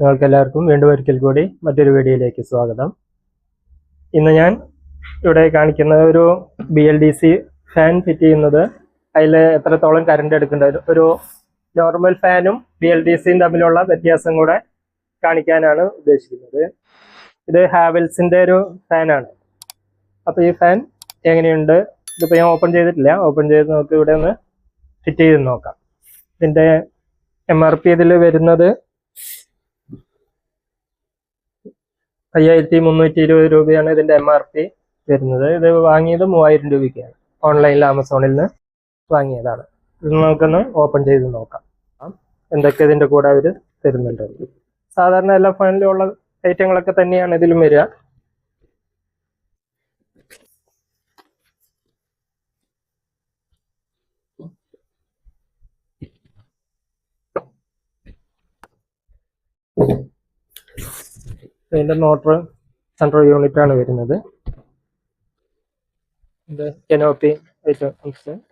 നിങ്ങൾക്കെല്ലാവർക്കും വീണ്ടും ഒരിക്കൽ കൂടി മറ്റൊരു വീഡിയോയിലേക്ക് സ്വാഗതം. ഇന്ന് ഞാൻ ഇവിടെ കാണിക്കുന്ന ഒരു BLDC ഫാൻ ഫിറ്റ് ചെയ്യുന്നത്, അതിൽ എത്രത്തോളം കറണ്ട് എടുക്കേണ്ടത്, ഒരു നോർമൽ ഫാനും BLDCയും തമ്മിലുള്ള വ്യത്യാസം കൂടെ കാണിക്കാനാണ് ഉദ്ദേശിക്കുന്നത്. ഇത് ഹാവൽസിൻ്റെ ഒരു ഫാനാണ്. അപ്പോൾ ഈ ഫാൻ എങ്ങനെയുണ്ട്, ഇതിപ്പോൾ ഞാൻ ഓപ്പൺ ചെയ്തിട്ടില്ല. ഓപ്പൺ ചെയ്ത് നമുക്ക് ഇവിടെ ഒന്ന് ഫിറ്റ് ചെയ്ത് നോക്കാം. ഇതിൻ്റെ MRP ഇതിൽ വരുന്നത് 5320 രൂപയാണ് ഇതിൻ്റെ MRP വരുന്നത്. ഇത് വാങ്ങിയത് 3000 രൂപയ്ക്കാണ്. ഓൺലൈനിൽ ആമസോണിൽ നിന്ന് വാങ്ങിയതാണ്. ഇത് നമുക്കൊന്ന് ഓപ്പൺ ചെയ്ത് നോക്കാം എന്തൊക്കെ ഇതിൻ്റെ കൂടെ അവർ തരുന്നുണ്ട്. സാധാരണ എല്ലാ ഫാനിലും ഉള്ള ഐറ്റങ്ങളൊക്കെ തന്നെയാണ് ഇതിലും വരിക. ഇതിൻ്റെ മോട്ടർ കൺട്രോൾ യൂണിറ്റ് ആണ് വരുന്നത്. ഇത് കനോപ്പി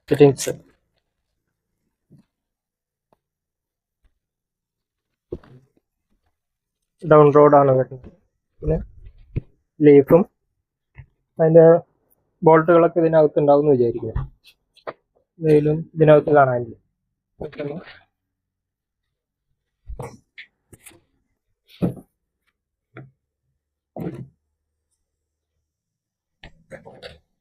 ഫിറ്റിംഗ്സ്, ഡൗൺ റോഡാണ് വരുന്നത്. പിന്നെ ലീഫും അതിൻ്റെ ബോൾട്ടുകളൊക്കെ ഇതിനകത്ത് ഉണ്ടാവും എന്ന് വിചാരിക്കുന്നു. ഇതിലും ഇതിനകത്ത് കാണാനില്ല.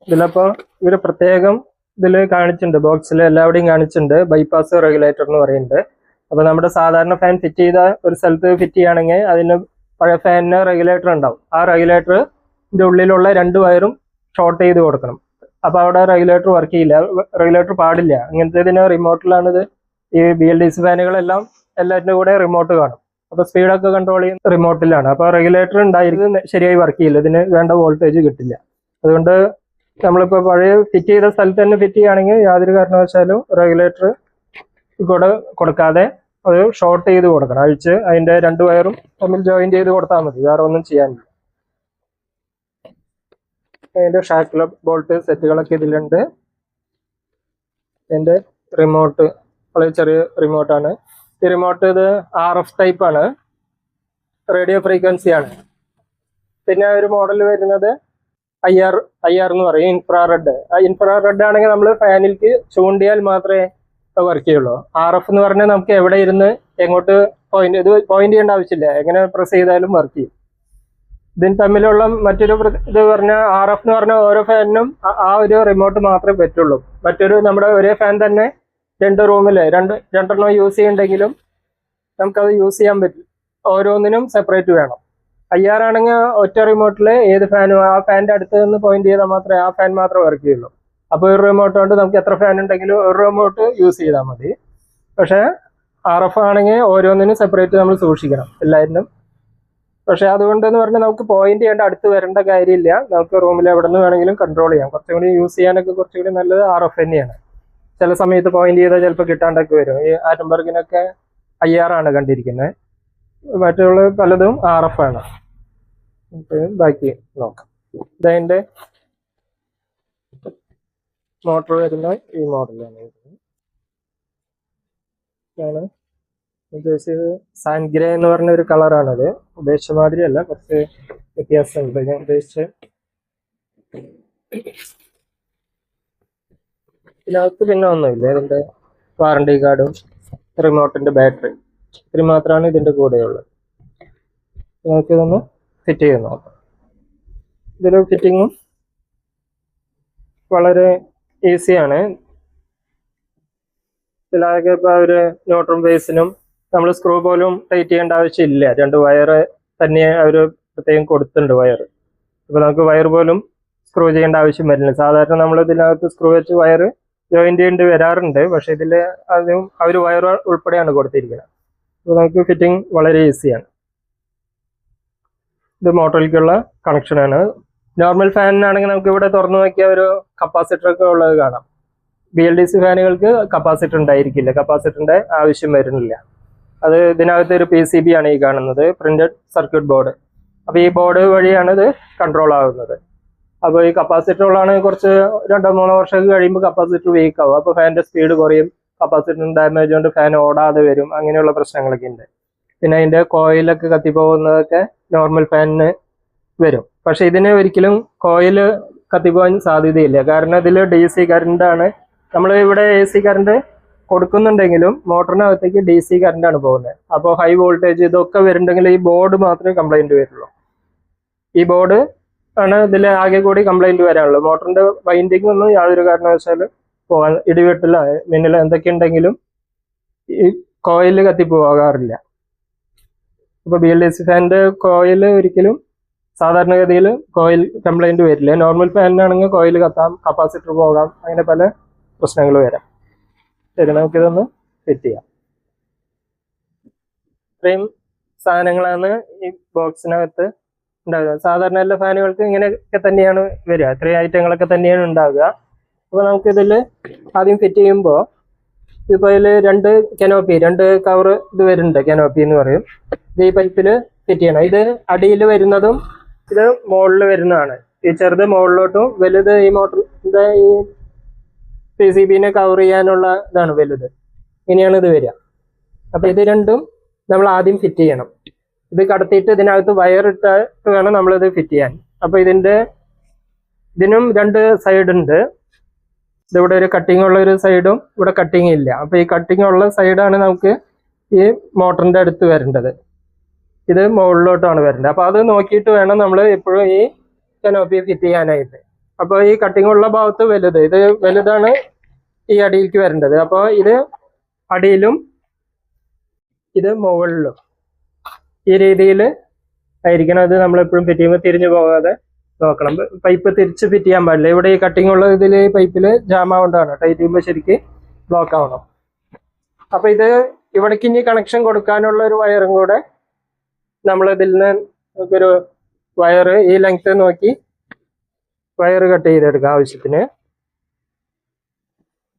ഇതിലപ്പോൾ ഇവര് പ്രത്യേകം ഇതിൽ കാണിച്ചിട്ടുണ്ട്, ബോക്സിൽ എല്ലാവിടെയും കാണിച്ചിട്ടുണ്ട് ബൈപ്പാസ് റെഗുലേറ്റർ എന്ന് പറയുന്നുണ്ട്. അപ്പോൾ നമ്മുടെ സാധാരണ ഫാൻ ഫിറ്റ് ചെയ്ത ഒരു സ്ഥലത്ത് ഫിറ്റ് ചെയ്യുകയാണെങ്കിൽ അതിന് പഴയ ഫാനിന് റെഗുലേറ്റർ ഉണ്ടാവും. ആ റെഗുലേറ്ററിൻ്റെ ഉള്ളിലുള്ള 2 വയറും ഷോർട്ട് ചെയ്ത് കൊടുക്കണം. അപ്പോൾ അവിടെ റെഗുലേറ്റർ വർക്ക് ചെയ്യില്ല, റെഗുലേറ്റർ പാടില്ല. അങ്ങനത്തെ ഇതിന് റിമോട്ടിലാണിത്. ഈ BLDC ഫാനുകളെല്ലാം എല്ലാറ്റിൻ്റെ കൂടെ റിമോട്ട് കാണും. അപ്പോൾ സ്പീഡൊക്കെ കൺട്രോൾ ചെയ്യുന്ന റിമോട്ടിലാണ്. അപ്പോൾ റെഗുലേറ്റർ ഉണ്ടായിരിക്കും, ശരിയായി വർക്ക് ചെയ്യില്ല, ഇതിന് വേണ്ട വോൾട്ടേജ് കിട്ടില്ല. അതുകൊണ്ട് നമ്മളിപ്പോൾ പഴയ ഫിറ്റ് ചെയ്ത സ്ഥലത്ത് തന്നെ ഫിറ്റ് ചെയ്യുകയാണെങ്കിൽ യാതൊരു കാരണവശാലും റെഗുലേറ്റർ കൂടെ കൊടുക്കാതെ അത് ഷോർട്ട് ചെയ്ത് കൊടുക്കണം. അഴിച്ച് അതിൻ്റെ 2 വയറും തമ്മിൽ ജോയിന്റ് ചെയ്ത് കൊടുത്താൽ മതി, വേറെ ഒന്നും ചെയ്യാനില്ല. അതിൻ്റെ ഷാക്കിലെ ബോൾട്ട് സെറ്റുകളൊക്കെ ഇതിലുണ്ട്. അതിൻ്റെ റിമോട്ട് വളരെ ചെറിയ റിമോട്ടാണ്. ഈ റിമോട്ട് ഇത് RF ടൈപ്പാണ്, റേഡിയോ ഫ്രീക്വൻസിയാണ്. പിന്നെ ഒരു മോഡൽ വരുന്നത് IR എന്ന് പറയും, ഇൻഫ്രാറെഡ്. ആ ഇൻഫ്രാറെഡ് ആണെങ്കിൽ നമ്മൾ ഫാനിലേക്ക് ചൂണ്ടിയാൽ മാത്രമേ വർക്ക് ചെയ്യുള്ളൂ. RF എന്ന് പറഞ്ഞാൽ നമുക്ക് എവിടെ ഇരുന്ന് എങ്ങോട്ട് ഇത് പോയിന്റ് ചെയ്യേണ്ട ആവശ്യമില്ല, എങ്ങനെ പ്രസ് ചെയ്താലും വർക്ക് ചെയ്യും. ഇതിന് തമ്മിലുള്ള മറ്റൊരു ഇത് പറഞ്ഞാൽ RF എന്ന് പറഞ്ഞാൽ ഓരോ ഫാനിനും ആ ഒരു റിമോട്ട് മാത്രമേ പറ്റുള്ളൂ. മറ്റൊരു നമ്മുടെ ഒരേ ഫാൻ തന്നെ 2 റൂമിൽ രണ്ടെണ്ണം യൂസ് ചെയ്യുന്നുണ്ടെങ്കിലും നമുക്കത് യൂസ് ചെയ്യാൻ പറ്റും. ഓരോന്നിനും സെപ്പറേറ്റ് വേണം. IR ആണെങ്കിൽ ഒറ്റ റിമോട്ടിൽ ഏത് ഫാനും ആ ഫാനിൻ്റെ അടുത്ത് നിന്ന് പോയിന്റ് ചെയ്താൽ മാത്രമേ ആ ഫാൻ മാത്രമേ വർക്ക് ചെയ്യുള്ളൂ. അപ്പോൾ ഒരു റിമോട്ട് കൊണ്ട് നമുക്ക് എത്ര ഫാൻ ഉണ്ടെങ്കിലും ഒരു റിമോട്ട് യൂസ് ചെയ്താൽ മതി. പക്ഷേ RF ആണെങ്കിൽ ഓരോന്നിനും സെപ്പറേറ്റ് നമ്മൾ സൂക്ഷിക്കണം എല്ലാവരിലും. പക്ഷേ അതുകൊണ്ടെന്ന് പറഞ്ഞാൽ നമുക്ക് പോയിന്റ് ചെയ്യേണ്ട അടുത്ത് വരേണ്ട കാര്യമില്ല. നമുക്ക് റൂമിൽ എവിടെ നിന്ന് വേണമെങ്കിലും കൺട്രോൾ ചെയ്യാം. കുറച്ചും കൂടി യൂസ് ചെയ്യാനൊക്കെ കുറച്ചുകൂടി നല്ലത് RF തന്നെയാണ്. ചില സമയത്ത് പോയിന്റ് ചെയ്താൽ ചിലപ്പോൾ കിട്ടാണ്ടൊക്കെ വരും. ഈ ആറ്റംബർഗിനൊക്കെ IR ആണ് കണ്ടിരിക്കുന്നത്, മറ്റുള്ള പലതും RF ആണ്. ബാക്കി നോക്കാം. ഇതതിൻ്റെ മോട്ടർ വരുന്ന ഈ മോഡലാണ് ഉദ്ദേശിച്ചത്. സാൻഡ് ഗ്രേ എന്ന് പറഞ്ഞ ഒരു കളറാണത്. ഉദ്ദേശിച്ച മാതിരിയല്ല, കുറച്ച് വ്യത്യാസമുണ്ട്. ഞാൻ ഉദ്ദേശിച്ച് ഇതിനകത്ത് പിന്നെ ഒന്നുമില്ല. ഇതിൻ്റെ വാറണ്ടി കാർഡും റിമോട്ടിൻ്റെ ബാറ്ററി ഇത്രയും മാത്രമാണ് ഇതിൻ്റെ കൂടെയുള്ളത്. നമുക്കിതൊന്ന് ഫിറ്റ് ചെയ്ത് നോക്കാം. ഇതിൽ ഫിറ്റിങ്ങും വളരെ ഈസിയാണ്. ഇതിലാകെ ഇപ്പോൾ ഒരു ന്യൂട്രൽ ബേസിനും നമ്മൾ സ്ക്രൂ പോലും ടൈറ്റ് ചെയ്യേണ്ട ആവശ്യമില്ല. 2 വയറ് തന്നെ അവർ പ്രത്യേകം കൊടുത്തിട്ടുണ്ട് വയർ. ഇപ്പോൾ നമുക്ക് വയർ പോലും സ്ക്രൂ ചെയ്യേണ്ട ആവശ്യം വരുന്നില്ല. സാധാരണ നമ്മൾ ഇതിനകത്ത് സ്ക്രൂ വെച്ച് വയർ ജോയിന്റ് ചെയ്യേണ്ടി വരാറുണ്ട്. പക്ഷേ ഇതിൽ അതും അവർ വയർ ഉൾപ്പെടെയാണ് കൊടുത്തിരിക്കുന്നത്. അപ്പോൾ നമുക്ക് ഫിറ്റിംഗ് വളരെ ഈസിയാണ്. ഇത് മോട്ടറിലേക്കുള്ള കണക്ഷനാണ്. നോർമൽ ഫാനിനാണെങ്കിൽ നമുക്ക് ഇവിടെ തുറന്നു നോക്കിയ ഒരു കപ്പാസിറ്ററൊക്കെ ഉള്ളത് കാണാം. BLDC ഫാനുകൾക്ക് കപ്പാസിറ്റർ ഉണ്ടായിരിക്കില്ല, കപ്പാസിറ്ററിൻ്റെ ആവശ്യം വരുന്നില്ല. അത് ഇതിനകത്ത് ഒരു PCB ആണ് ഈ കാണുന്നത്, പ്രിന്റഡ് സർക്യൂട്ട് ബോർഡ്. അപ്പോൾ ഈ ബോർഡ് വഴിയാണ് ഇത് കൺട്രോൾ ആകുന്നത്. അപ്പോൾ ഈ കപ്പാസിറ്ററുകളാണ് കുറച്ച് 2-3 വർഷമൊക്കെ കഴിയുമ്പോൾ കപ്പാസിറ്റർ വീക്ക് ആവും. അപ്പോൾ ഫാനിൻ്റെ സ്പീഡ് കുറയും, കപ്പാസിറ്ററിന് ഡാമേജ് കൊണ്ട് ഫാൻ ഓടാതെ വരും, അങ്ങനെയുള്ള പ്രശ്നങ്ങളൊക്കെ ഉണ്ട്. പിന്നെ അതിൻ്റെ കോയിലൊക്കെ കത്തിപ്പോകുന്നതൊക്കെ നോർമൽ ഫാനിന് വരും. പക്ഷെ ഇതിന് ഒരിക്കലും കോയിൽ കത്തിപ്പോകാൻ സാധ്യതയില്ല. കാരണം ഇതിൽ DC കറണ്ടാണ്. നമ്മൾ ഇവിടെ AC കറണ്ട് കൊടുക്കുന്നുണ്ടെങ്കിലും മോട്ടറിനകത്തേക്ക് DC കറണ്ടാണ് പോകുന്നത്. അപ്പോൾ ഹൈ വോൾട്ടേജ് ഇതൊക്കെ വരുന്നുണ്ടെങ്കിൽ ഈ ബോർഡ് മാത്രമേ കംപ്ലൈൻറ്റ് വരുള്ളൂ. ഈ ബോർഡ് ആണ് ഇതിൽ ആകെ കൂടി കംപ്ലൈൻറ്റ് വരാനുള്ളൂ. മോട്ടറിൻ്റെ വൈൻഡിങ് ഒന്നും യാതൊരു കാരണവശാലും പോകാൻ, ഇടിവെട്ടില്ല മിന്നൽ എന്തൊക്കെ ഉണ്ടെങ്കിലും ഈ കോയിൽ കത്തിപ്പോകാറില്ല. അപ്പോൾ BLDC ഫാനിൻ്റെ കോയിൽ ഒരിക്കലും സാധാരണഗതിയിൽ കോയിൽ കംപ്ലൈൻറ്റ് വരില്ല. നോർമൽ ഫാനിനാണെങ്കിൽ കോയിൽ കത്താം, കപ്പാസിറ്റർ പോകാം, അങ്ങനെ പല പ്രശ്നങ്ങൾ വരാം. ശരി, നമുക്കിതൊന്ന് ഫിറ്റ് ചെയ്യാം. ഇത്രയും സാധനങ്ങളാണ് ഈ ബോക്സിനകത്ത് ഉണ്ടാകുക. സാധാരണ എല്ലാ ഫാനുകൾക്ക് ഇങ്ങനെയൊക്കെ തന്നെയാണ് വരിക, ഇത്രയും ഐറ്റങ്ങളൊക്കെ തന്നെയാണ് ഉണ്ടാകുക. അപ്പോൾ നമുക്കിതിൽ ആദ്യം ഫിറ്റ് ചെയ്യുമ്പോൾ ഇപ്പോൾ ഇതിൽ രണ്ട് കവർ ഇത് വരുന്നുണ്ട്, കനോപ്പി എന്ന് പറയും. ഇത് ഈ പൈപ്പിൽ ഫിറ്റ് ചെയ്യണം. ഇത് അടിയിൽ വരുന്നതും ഇത് മുകളിൽ വരുന്നതാണ്. ഈ ചെറുത് മുകളിലോട്ടും വലുത് ഈ മോട്ടറിൻ്റെ ഈ PCBനെ കവർ ചെയ്യാനുള്ള ഇതാണ് വലുത്. ഇങ്ങനെയാണ് ഇത് വരിക. അപ്പോൾ ഇത് രണ്ടും നമ്മൾ ആദ്യം ഫിറ്റ് ചെയ്യണം. ഇത് കടത്തിയിട്ട് ഇതിനകത്ത് വയർ ഇട്ടിട്ട് വേണം നമ്മളിത് ഫിറ്റ് ചെയ്യാൻ. അപ്പോൾ ഇതിനും രണ്ട് സൈഡ് ഉണ്ട്. ഇതിവിടെ ഒരു കട്ടിങ് ഉള്ള ഒരു സൈഡും ഇവിടെ കട്ടിങ് ഇല്ല. അപ്പോൾ ഈ കട്ടിങ് ഉള്ള സൈഡാണ് നമുക്ക് ഈ മോട്ടറിൻ്റെ അടുത്ത് വരേണ്ടത്. ഇത് മുകളിലോട്ടാണ് വരേണ്ടത്. അപ്പോൾ അത് നോക്കിയിട്ട് വേണം നമ്മൾ എപ്പോഴും ഈ കനോപ്പി ഫിറ്റ് ചെയ്യാനായിട്ട്. അപ്പോൾ ഈ കട്ടിങ് ഉള്ള ഭാഗത്ത് ഇത് വലുതാണ് ഈ അടിയിലേക്ക് വരേണ്ടത്. അപ്പോൾ ഇത് അടിയിലും ഇത് മുകളിലും ഈ രീതിയിൽ ആയിരിക്കണം. അത് നമ്മളെപ്പോഴും ഫിറ്റ് ചെയ്യുമ്പോൾ തിരിഞ്ഞു പോകാതെ നോക്കണം. പൈപ്പ് തിരിച്ച് ഫിറ്റ് ചെയ്യാൻ പാടില്ല. ഇവിടെ ഈ കട്ടിങ് ഉള്ള ഇതിൽ പൈപ്പിൽ ജാം ആവേണ്ടതാണ്. ടൈറ്റ് ചെയ്യുമ്പോൾ ശരിക്ക് ബ്ലോക്ക് ആവണം. അപ്പോൾ ഇത് ഇവിടേക്ക് ഇനി കണക്ഷൻ കൊടുക്കാനുള്ള ഒരു വയറും കൂടെ നമ്മൾ ഇതിൽ നിന്ന് ഒരു വയർ ഈ ലെങ്ത് നോക്കി വയർ കട്ട് ചെയ്തെടുക്കാം ആവശ്യത്തിന്.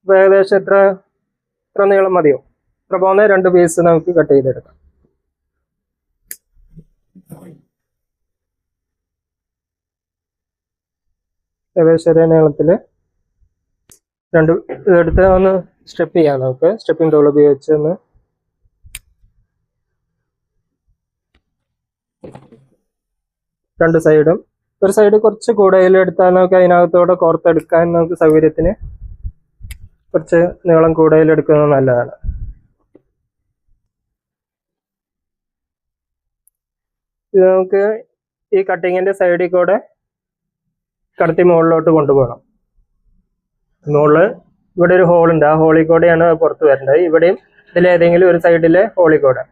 ഇപ്പോൾ ഏകദേശം എത്ര നീളം മതിയോ ഇത്ര പോകുന്ന 2 പീസ് നമുക്ക് കട്ട് ചെയ്തെടുക്കാം. ഏകദേശം ഒരേ നീളത്തിൽ 2 ഇതെടുത്ത് ഒന്ന് സ്റ്റെപ്പ് ചെയ്യാം. നമുക്ക് സ്റ്റെപ്പിംഗ് ടൂൾ ഉപയോഗിച്ച് ഒന്ന് രണ്ട് സൈഡും ഒരു സൈഡ് കുറച്ച് കൂടുതൽ എടുത്താൽ നമുക്ക് അതിനകത്തോടെ കോർത്തെടുക്കാൻ നമുക്ക് സൗകര്യത്തിന് കുറച്ച് നീളം കൂടുതൽ എടുക്കുന്നത് നല്ലതാണ്. ഇത് നമുക്ക് ഈ കട്ടിങ്ങിന്റെ സൈഡിൽ കൂടെ കടത്തി മുകളിലോട്ട് കൊണ്ടുപോകണം. മുകളിൽ ഇവിടെ ഒരു ഹോളുണ്ട്, ആ ഹോളിൽ കൂടെയാണ് പുറത്ത് വരേണ്ടത്. ഇവിടെയും ഇതിലേതെങ്കിലും ഒരു സൈഡിലെ ഹോളിൽ കൂടെ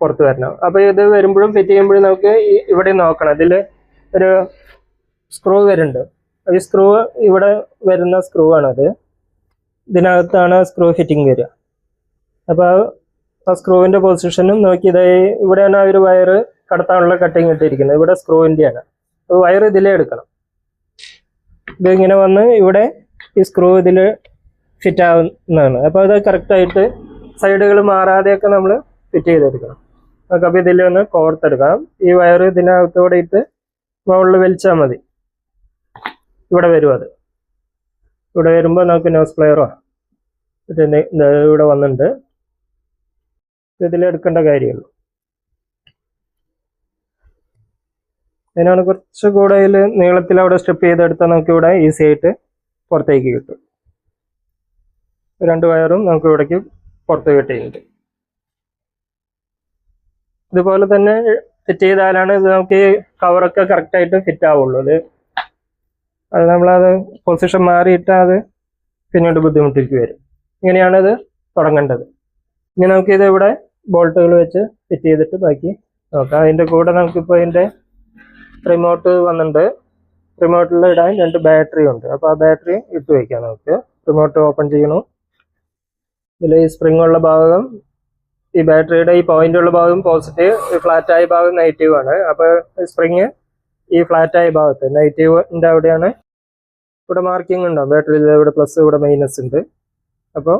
പുറത്ത് വരണം. അപ്പോൾ ഇത് വരുമ്പോഴും ഫിറ്റ് ചെയ്യുമ്പോഴും നമുക്ക് ഇവിടെ നോക്കണം. ഇതിൽ ഒരു സ്ക്രൂ വരുന്നുണ്ട്. ഈ സ്ക്രൂ ഇവിടെ വരുന്ന സ്ക്രൂ ആണത്. ഇതിനകത്താണ് സ്ക്രൂ ഫിറ്റിംഗ് വരിക. അപ്പോൾ ആ സ്ക്രൂവിൻ്റെ പൊസിഷനും നോക്കി ഇവിടെയാണ് ആ ഒരു വയർ കടത്താനുള്ള കട്ടിങ് ഇട്ടിരിക്കുന്നത്. ഇവിടെ സ്ക്രൂവിൻ്റെയാണ്. അപ്പോൾ വയർ ഇതിലേ എടുക്കണം. ഇതിങ്ങനെ വന്ന് ഇവിടെ ഈ സ്ക്രൂ ഇതിൽ ഫിറ്റ് ആവുന്നതാണ്. അപ്പോൾ അത് കറക്റ്റായിട്ട് സൈഡുകൾ മാറാതെയൊക്കെ നമ്മൾ ഫിറ്റ് ചെയ്തെടുക്കണം. അപ്പോൾ ഇതിലൊന്ന് കോർത്തെടുക്കാം. ഈ വയർ ഇതിനകത്തോടെ ഇട്ട് മുകളിൽ വലിച്ചാൽ മതി. ഇവിടെ വരും. അത് ഇവിടെ വരുമ്പോൾ നമുക്ക് നോസ് പ്ലെയറോ ഇവിടെ വന്നിട്ടുണ്ട്. ഇതിലെടുക്കേണ്ട കാര്യമുള്ളൂ. അതിനാണ് കുറച്ച് കൂടുതൽ നീളത്തിൽ അവിടെ സ്റ്റെപ്പ് ചെയ്തെടുത്താൽ നമുക്കിവിടെ ഈസി ആയിട്ട് പുറത്തേക്ക് കിട്ടും. 2 വയറും നമുക്ക് ഇവിടേക്ക് പുറത്ത് കിട്ടിയിട്ടുണ്ട്. ഇതുപോലെ തന്നെ ഫിറ്റ് ചെയ്താലാണ് ഇത് നമുക്ക് ഈ കവറൊക്കെ കറക്റ്റായിട്ട് ഫിറ്റ് ആവുള്ളൂ. അത് നമ്മളത് പൊസിഷൻ മാറിയിട്ട് അത് പിന്നീട് ബുദ്ധിമുട്ടിലേക്ക് വരും. ഇങ്ങനെയാണ് ഇത് തുടങ്ങേണ്ടത്. ഇനി നമുക്കിത് ഇവിടെ ബോൾട്ടുകൾ വെച്ച് ഫിറ്റ് ചെയ്തിട്ട് ബാക്കി നോക്കാം. അതിൻ്റെ കൂടെ നമുക്കിപ്പോൾ ഇതിൻ്റെ റിമോട്ട് വന്നിട്ടുണ്ട്. റിമോട്ടിൽ ഇടാൻ 2 ബാറ്ററി ഉണ്ട്. അപ്പോൾ ആ ബാറ്ററി ഇട്ട് വയ്ക്കാം. നമുക്ക് റിമോട്ട് ഓപ്പൺ ചെയ്യണം. ഇതിൽ ഈ സ്പ്രിങ് ഉള്ള ഭാഗം, ഈ ബാറ്ററിയുടെ ഈ പോയിന്റ് ഉള്ള ഭാഗം പോസിറ്റീവ്, ഫ്ലാറ്റായ ഭാഗം നെഗറ്റീവ് ആണ്. അപ്പോൾ സ്പ്രിങ് ഈ ഫ്ലാറ്റായ ഭാഗത്ത് നെഗറ്റീവിൻ്റെ അവിടെയാണ്. ഇവിടെ മാർക്കിംഗ് ഉണ്ടാവും ബാറ്ററിയിൽ. ഇവിടെ പ്ലസ്, ഇവിടെ മൈനസ് ഉണ്ട്. അപ്പോൾ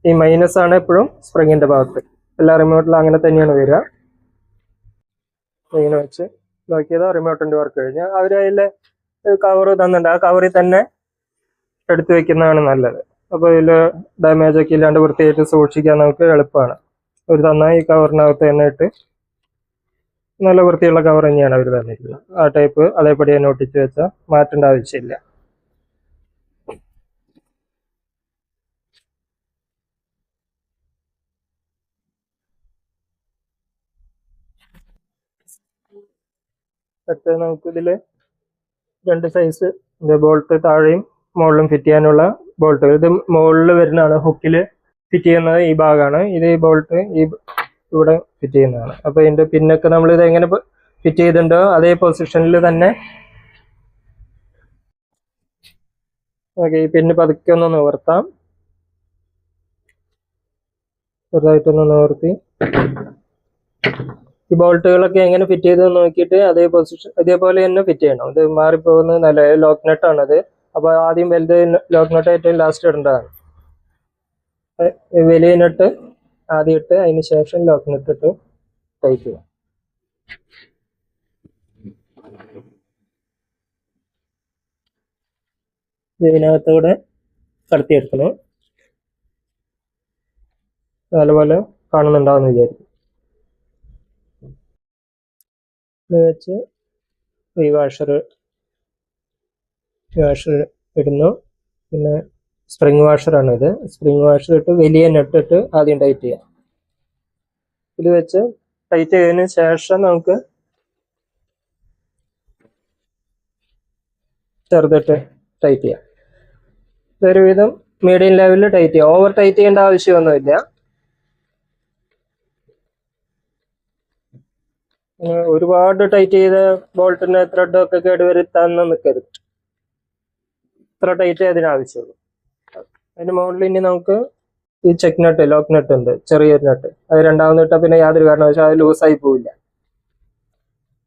ഈ മൈനസ് ആണ് എപ്പോഴും സ്പ്രിങ്ങിൻ്റെ ഭാഗത്ത്. എല്ലാ റിമോട്ടിലും അങ്ങനെ തന്നെയാണ് വരിക. ഇങ്ങനെ വെച്ച് നോക്കിയതോ റിമോട്ടിൻ്റെ വർക്ക് കഴിഞ്ഞാൽ അവർ അതിൽ കവർ തന്നിട്ടുണ്ട്. ആ കവറിൽ തന്നെ എടുത്തു വെക്കുന്നതാണ് നല്ലത്. അപ്പോൾ ഇതിൽ ഡാമേജ് ഒക്കെ ഇല്ലാണ്ട് വൃത്തിയായിട്ട് സൂക്ഷിക്കാൻ നമുക്ക് എളുപ്പമാണ്. അവർ തന്ന ഈ കവറിനകത്ത് തന്നെ ഇട്ട് നല്ല വൃത്തിയുള്ള കവർ തന്നെയാണ് അവർ തന്നിരിക്കുന്നത്. ആ ടൈപ്പ് അതേപടി തന്നെ ഒട്ടിച്ച് വെച്ചാൽ മാറ്റേണ്ട ആവശ്യമില്ല. അടുത്ത നമുക്ക് ഇതില് 2 സൈസ് ബോൾട്ട് താഴെയും മുകളിലും ഫിറ്റ് ചെയ്യാനുള്ള ബോൾട്ടുകൾ. ഇത് മുകളിൽ വരുന്നതാണ്, ഹുക്കിൽ ഫിറ്റ് ചെയ്യുന്നത് ഈ ഭാഗമാണ്. ഇത് ഈ ബോൾട്ട് ഇവിടെ ഫിറ്റ് ചെയ്യുന്നതാണ്. അപ്പൊ ഇതിന്റെ പിന്നൊക്കെ നമ്മൾ ഇത് എങ്ങനെ ഫിറ്റ് ചെയ്തിട്ടുണ്ടോ അതേ പൊസിഷനിൽ തന്നെ ഓക്കെ. ഈ പിന്ന് പതുക്കെ ഒന്ന് നിവർത്താം, ചെറുതായിട്ടൊന്ന് നിവർത്തി. ഈ ബോൾട്ടുകളൊക്കെ എങ്ങനെ ഫിറ്റ് ചെയ്ത് നോക്കിയിട്ട് അതേ പൊസിഷൻ ഇതേപോലെ തന്നെ ഫിറ്റ് ചെയ്യണം. ഇത് മാറിപ്പോകുന്നത് നല്ല ലോക്ക് നട്ടാണത്. അപ്പോൾ ആദ്യം വലുത് ലോക്ക് നട്ട് ഏറ്റവും ലാസ്റ്റ് ഇടേണ്ടതാണ്. വലിയ നട്ട് ആദ്യം ഇട്ട് അതിന് ശേഷം ലോക്ക് നട്ട് ഇട്ട് ടൈറ്റ് ചെയ്യാം. ഇതിനകത്തൂടെ കടത്തിയെടുക്കണം. നല്ലപോലെ കാണുന്നുണ്ടാവുമെന്ന് വിചാരിക്കും. ഇത് വെച്ച് ഈ വാഷർ ഇടുന്നു. പിന്നെ സ്പ്രിങ് വാഷറാണ് ഇത്. സ്പ്രിങ് വാഷർ ഇട്ട് വലിയ നെട്ട് ഇട്ട് ആദ്യം ടൈറ്റ് ചെയ്യാം. ഇത് വെച്ച് ടൈറ്റ് ചെയ്തതിന് ശേഷം നമുക്ക് ചെറുതിട്ട് ടൈറ്റ് ചെയ്യാം. ഇതൊരുവിധം മീഡിയം ലെവലിൽ ടൈറ്റ് ചെയ്യാം. ഓവർ ടൈറ്റ് ചെയ്യേണ്ട ആവശ്യമൊന്നുമില്ല. ഒരുപാട് ടൈറ്റ് ചെയ്ത ബോൾട്ടിന്റെ ത്രെഡൊക്കെ കേടുവരുത്താൻ നിൽക്കരുത്. ഇത്ര ടൈറ്റ് അതിനാവശ്യമുള്ളൂ. അതിന് മുകളിൽ ഇനി നമുക്ക് ഈ ചെക്ക് നട്ട്, ലോക്ക് നട്ട് ഉണ്ട്, ചെറിയൊരു നട്ട്. അത് രണ്ടാമത് ഇട്ടാൽ പിന്നെ യാതൊരു കാരണവശാലും അത് ലൂസായി പോവില്ല.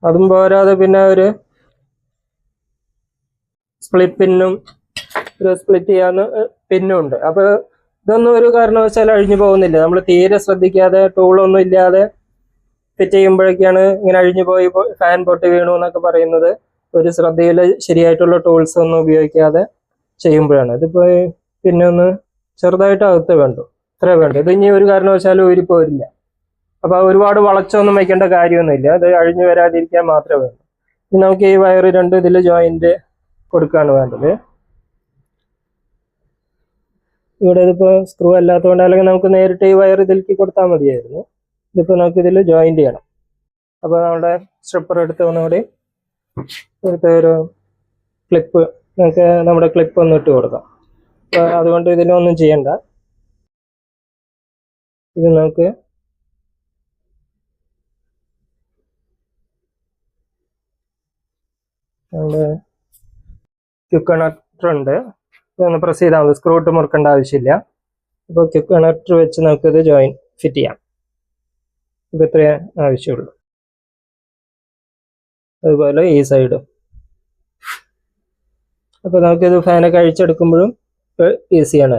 അതും പോരാതെ പിന്നെ ഒരു സ്പ്ലിറ്റ് പിന്നും ഒരു സ്പ്ലിറ്റ് ചെയ്യാവുന്ന പിന്നും ഉണ്ട്. അപ്പൊ ഇതൊന്നും ഒരു കാരണവശാലും അഴിഞ്ഞു പോകുന്നില്ല. നമ്മൾ തീരെ ശ്രദ്ധിക്കാതെ ടൂളൊന്നും ഇല്ലാതെ ഫിറ്റ് ചെയ്യുമ്പോഴൊക്കെയാണ് ഇങ്ങനെ അഴിഞ്ഞു പോയി ഫാൻ പൊട്ടി വീണു എന്നൊക്കെ പറയുന്നത്. ഒരു ശ്രദ്ധയിൽ ശരിയായിട്ടുള്ള ടൂൾസ് ഒന്നും ഉപയോഗിക്കാതെ ചെയ്യുമ്പോഴാണ്. ഇതിപ്പോ പിന്നെ ഒന്ന് ചെറുതായിട്ട് അകത്ത് വേണ്ടു, ഇത്രേ വേണ്ടു. ഇത് ഇനി ഒരു കാരണവശാലും ഊരിപ്പോരില്ല. അപ്പൊ ഒരുപാട് വളച്ചൊന്നും വയ്ക്കേണ്ട കാര്യമൊന്നുമില്ല. അത് അഴിഞ്ഞു വരാതിരിക്കാൻ മാത്രമേ വേണ്ടൂ. ഇനി നമുക്ക് ഈ വയർ രണ്ട് ഇതിൽ ജോയിന്റ് കൊടുക്കുകയാണ് വേണ്ടത്. ഇവിടെ ഇതിപ്പോ സ്ക്രൂ അല്ലാത്തതുകൊണ്ട്, അല്ലെങ്കിൽ നമുക്ക് നേരിട്ട് ഈ വയർ ഇതിലേക്ക് കൊടുത്താൽ മതിയായിരുന്നു. ഇതിപ്പോ നമുക്ക് ഇതിൽ ജോയിന്റ് ചെയ്യണം. അപ്പൊ നമ്മുടെ സ്ട്രിപ്പർ എടുത്ത് ഒന്നുകൂടി എടുത്ത് ഒരു ക്ലിപ്പ്, നമുക്ക് നമ്മുടെ ക്ലിപ്പ് ഒന്ന് ഇട്ട് കൊടുക്കാം. അപ്പൊ അതുകൊണ്ട് ഇതിലൊന്നും ചെയ്യണ്ട. ഇത് നമുക്ക് നമ്മുടെ ക്വിക്ക് കണക്ടർ ഉണ്ട്, ഇതൊന്ന് പ്രസ് ചെയ്താൽ മതി. സ്ക്രൂ ഇട്ട് മുറുക്കേണ്ട ആവശ്യമില്ല. അപ്പോൾ ക്വിക്ക് കണക്ടർ വെച്ച് നമുക്കിത് ഫിറ്റ് ചെയ്യാം. ഇപ്പം ഇത്രയേ ആവശ്യമുള്ളൂ. അതുപോലെ ഈ സൈഡും. അപ്പോൾ നമുക്കിത് ഫാനൊക്കെ അഴിച്ചെടുക്കുമ്പോഴും ഈസിയാണ്.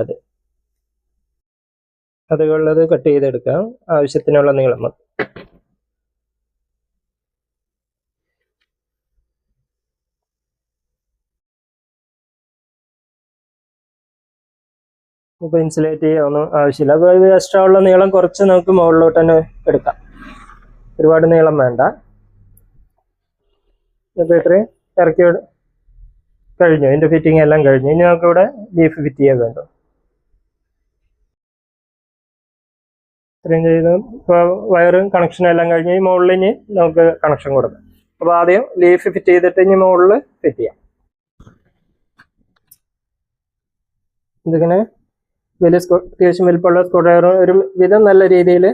അതുള്ളത് കട്ട് ചെയ്തെടുക്കാം, ആവശ്യത്തിനുള്ള നീളം മതി. ഇപ്പോൾ ഇൻസുലേറ്റ് ചെയ്യാനൊന്നും ആവശ്യമില്ല. അപ്പോൾ ഇത് എക്സ്ട്രാ ഉള്ള നീളം കുറച്ച് നമുക്ക് മുകളിലോട്ട് തന്നെ എടുക്കാം. ഒരുപാട് നീളം വേണ്ട. ഇപ്പോൾ ഇത്രയും ഇറക്കി കഴിഞ്ഞു. ഇതിൻ്റെ ഫിറ്റിംഗ് എല്ലാം കഴിഞ്ഞു. ഇനി നമുക്കിവിടെ ലീഫ് ഫിറ്റ് ചെയ്യാൻ വേണ്ടു. ഇത്രയും ചെയ്ത് ഇപ്പോൾ വയറും കണക്ഷനും എല്ലാം കഴിഞ്ഞ് ഈ മുകളിൽ ഇനി നമുക്ക് കണക്ഷൻ കൊടുക്കാം. അപ്പോൾ ആദ്യം ലീഫ് ഫിറ്റ് ചെയ്തിട്ട് ഇനി മുകളിൽ ഫിറ്റ് ചെയ്യാം. ഇതിങ്ങനെ വലിയ അത്യാവശ്യം വലിപ്പമുള്ള സ്ക്രൂ ഡ്രൈവർ ഒരു വിധം നല്ല രീതിയിൽ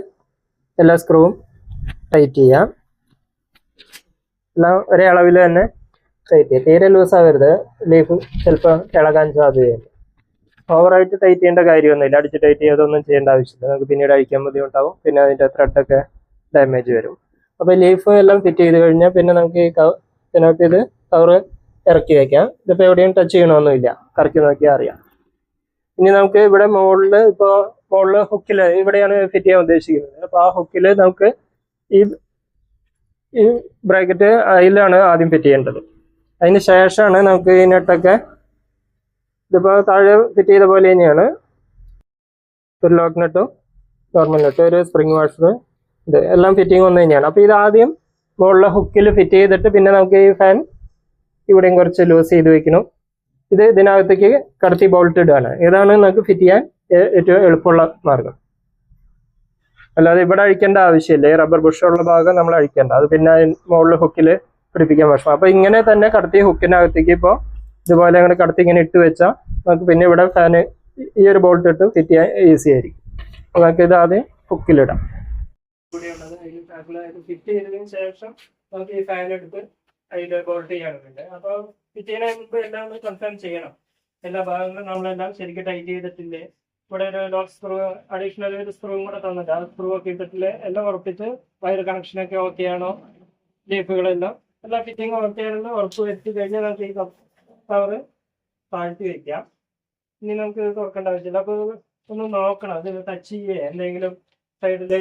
എല്ലാ സ്ക്രൂവും ടൈറ്റ് ചെയ്യാം. എല്ലാം ഒരേ അളവിൽ തന്നെ ടൈറ്റ് ചെയ്യാം. തീരെ ലൂസ് ആവരുത്, ലീഫ് ചിലപ്പോൾ ഇളകാൻ സാധ്യതയുണ്ട്. ഓവറായിട്ട് ടൈറ്റ് ചെയ്യേണ്ട കാര്യമൊന്നുമില്ല. അടിച്ച് ടൈറ്റ് ചെയ്തൊന്നും ചെയ്യേണ്ട ആവശ്യമില്ല. നമുക്ക് പിന്നീട് അഴിക്കാൻ ബുദ്ധിമുട്ടാവും, പിന്നെ അതിൻ്റെ ത്രെഡൊക്കെ ഡാമേജ് വരും. അപ്പോൾ ലീഫ് എല്ലാം ഫിറ്റ് ചെയ്ത് കഴിഞ്ഞാൽ പിന്നെ നമുക്ക് ഇതിനകത്ത് ഇത് കവറ് ഇറക്കി വയ്ക്കാം. ഇതിപ്പോൾ എവിടെയും ടച്ച് ചെയ്യണമൊന്നുമില്ല, കറക്കി നോക്കിയാൽ അറിയാം. ഇനി നമുക്ക് ഇവിടെ മുകളിൽ ഹുക്കിൽ ഇവിടെയാണ് ഫിറ്റ് ചെയ്യാൻ ഉദ്ദേശിക്കുന്നത്. അപ്പോൾ ആ ഹുക്കിൽ നമുക്ക് ഈ ബ്രാക്കറ്റ് അതിലാണ് ആദ്യം ഫിറ്റ് ചെയ്യേണ്ടത്. അതിന് ശേഷമാണ് നമുക്ക് ഈ നെട്ടൊക്കെ, ഇതിപ്പോൾ താഴെ ഫിറ്റ് ചെയ്ത പോലെ തന്നെയാണ്. ഒരു ലോക്ക് നെട്ടും നോർമൽ നട്ട്, ഒരു സ്പ്രിംഗ് വാഷർ, ഇത് എല്ലാം ഫിറ്റിംഗ് ഒന്ന് തന്നെയാണ്. അപ്പോൾ ഇത് ആദ്യം മുകളിലെ ഹുക്കിൽ ഫിറ്റ് ചെയ്തിട്ട് പിന്നെ നമുക്ക് ഈ ഫാൻ ഇവിടെയും കുറച്ച് ലൂസ് ചെയ്ത് വെക്കണം. ഇത് ഇതിനകത്തേക്ക് കടത്തി ബോൾട്ട് ഇടുകയാണ്. ഇതാണ് നമുക്ക് ഫിറ്റ് ചെയ്യാൻ ഏറ്റവും എളുപ്പമുള്ള മാർഗം. അല്ലാതെ ഇവിടെ അഴിക്കേണ്ട ആവശ്യമില്ല. ഈ റബ്ബർ ബുഷുള്ള ഭാഗം നമ്മൾ അഴിക്കേണ്ട, അത് പിന്നെ മുകളിൽ ഹുക്കിൽ പിടിപ്പിക്കാൻ പറ്റും. അപ്പോൾ ഇങ്ങനെ തന്നെ കടത്തി ഹുക്കിനകത്തേക്ക് ഇപ്പോൾ ഇതുപോലെ അങ്ങനെ കടത്തി ഇങ്ങനെ ഇട്ട് വെച്ചാൽ നമുക്ക് പിന്നെ ഇവിടെ ഫാന് ഈ ഒരു ബോൾട്ട് ഇട്ട് ഫിറ്റ് ചെയ്യാൻ ഈസി ആയിരിക്കും. അപ്പോൾ നമുക്ക് ഇത് ആദ്യം ഹുക്കിലിടാം. ഫിറ്റ് ചെയ്തതിന് ശേഷം നമുക്ക് ഈ ഫാൻ എടുത്ത് അതിൽ ബോൾട്ട് ചെയ്യാനുണ്ട്. അപ്പോൾ ഫിറ്റ് ചെയ്യുന്നതിന് മുമ്പ് എല്ലാം കൺഫേം ചെയ്യണം. എല്ലാ ഭാഗങ്ങളും നമ്മളെല്ലാം ശരിക്കും ടൈറ്റ് ചെയ്തിട്ടില്ലേ, ഇവിടെ ഒരു ലോക്ക് സ്ക്രൂ അഡീഷണൽ ഒരു സ്ക്രൂവും കൂടെ തന്നിട്ട് ആ സ്ക്രൂ ഒക്കെ ഇട്ടിട്ടില്ലേ, എല്ലാം ഉറപ്പിച്ച് വയർ കണക്ഷനൊക്കെ ഓക്കെ ആണോ, ലീഫുകളെല്ലാം എല്ലാ ഫിറ്റിംഗ് ഓക്കെ ആണെന്ന് ഉറപ്പ് വരുത്തി കഴിഞ്ഞാൽ നമുക്ക് ഈ കവർ താഴ്ത്തി വയ്ക്കാം. ഇനി നമുക്ക് തുറക്കേണ്ട ആവശ്യമില്ല. അപ്പോൾ ഒന്ന് നോക്കണം, അത് ടച്ച് ചെയ്യേ എന്തെങ്കിലും സൈഡിൽ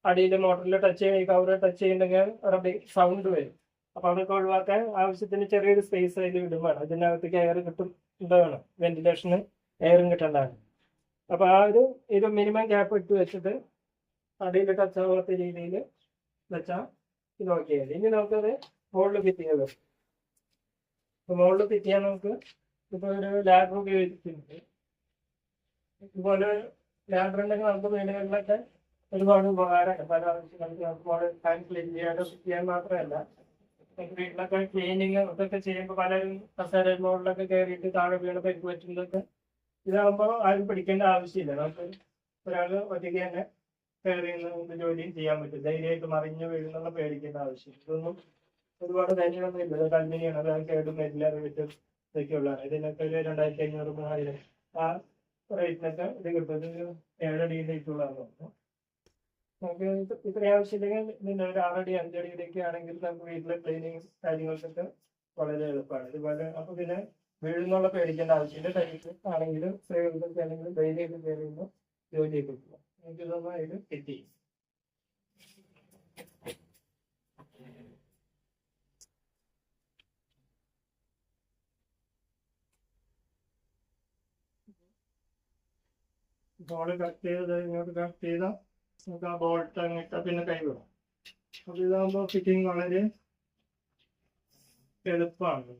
അടിയിൽ മോട്ടറിൽ ടച്ച് ചെയ്യണം, ഈ കവർ ടച്ച് ചെയ്യുന്നുണ്ടെങ്കിൽ ഒരു സൗണ്ട് വരും. അപ്പോൾ അതൊക്കെ ഒഴിവാക്കാൻ ആവശ്യത്തിന് ചെറിയൊരു സ്പേസ് അതിൽ വിടുമ്പോൾ അതിനകത്തേക്ക് എയർ കിട്ടുന്നതാണ്, വെന്റിലേഷന് എയറും കിട്ടേണ്ടതാണ്. അപ്പോൾ ആ ഒരു ഇത് മിനിമം ഗ്യാപ്പ് ഇട്ട് വെച്ചിട്ട് അടിയിൽ ടച്ച് ആവാത്ത രീതിയിൽ വെച്ചാൽ ഇത് ഓക്കെ ആയി. ഇനി നമുക്കത് മുകളിൽ ഫിറ്റ് ചെയ്ത്, അപ്പോൾ മുകളിൽ ഫിറ്റ് ചെയ്യാൻ നമുക്ക് ഇപ്പോൾ ഒരു ലാഡർ ഉപയോഗിച്ചിട്ടുണ്ട്. ഇതുപോലെ ലാഡർ ഉണ്ടെങ്കിൽ നമുക്ക് വീടുകളിലൊക്കെ ഒരുപാട് ഉപകാരമാണ്. പല ആവശ്യങ്ങൾക്ക് നമുക്ക് ഫാൻ ക്ലീൻ ചെയ്യാൻ മാത്രമല്ല, വീട്ടിലൊക്കെ ക്ലീനിങ് അതൊക്കെ ചെയ്യുമ്പോൾ പലരും കസേര മുകളിലൊക്കെ കയറിയിട്ട് താഴെ വീണ് പരിക്ക് പറ്റുന്നതൊക്കെ ഇതാകുമ്പോൾ ആരും പിടിക്കേണ്ട ആവശ്യമില്ല. നമുക്ക് ഒരാൾ ഒറ്റയ്ക്ക് തന്നെ കയറി ജോലിയും ചെയ്യാൻ പറ്റും. ധൈര്യമായിട്ട് മറിഞ്ഞ് വീഴുന്നുള്ള പേടിക്കേണ്ട ആവശ്യം. ഇതൊന്നും ഒരുപാട് ധൈര്യമൊന്നും ഇല്ല. കമ്പനിയാണ്, അത് കേടും വരില്ല, വീട്ടിൽ ഇതൊക്കെ ഉള്ളതാണ്. ഇതിനൊക്കെ ഒരു 2500 3000 ആ റേറ്റിനൊക്കെ ഇത് കിട്ടുന്നത് 7 അടി റേറ്റുള്ളതാണ്. നമുക്ക് ഇത്രയും ആവശ്യമില്ലെങ്കിൽ ഇതിൻ്റെ ഒരു 6 അടി 5 അടിയിലേക്ക് ആണെങ്കിൽ നമുക്ക് വീട്ടിലെ ക്ലീനിങ് കാര്യങ്ങൾക്കൊക്കെ വളരെ എളുപ്പമാണ്. ഇതുപോലെ അപ്പോൾ പിന്നെ വീഴുന്നുള്ള പേടിക്കേണ്ട ആവശ്യമില്ല. ടൈപ്പ് ആണെങ്കിലും സ്ത്രീകൾക്കൊക്കെ ആണെങ്കിലും ധൈര്യമായിട്ട് കയറുമ്പോൾ ജോലിയൊക്കെ കിട്ടുക. നമുക്കിതൊന്നും അതിൽ ഫിറ്റ് ചെയ്യും. ബോള് കട്ട് ചെയ്ത് ഇങ്ങോട്ട് കട്ട് ചെയ്താൽ നമുക്ക് ആ ബോൾട്ട് അങ്ങിട്ട് പിന്നെ കൈവിടാം. അപ്പോൾ ഇതാകുമ്പോൾ ഫിറ്റിംഗ് വളരെ എളുപ്പമാണ്.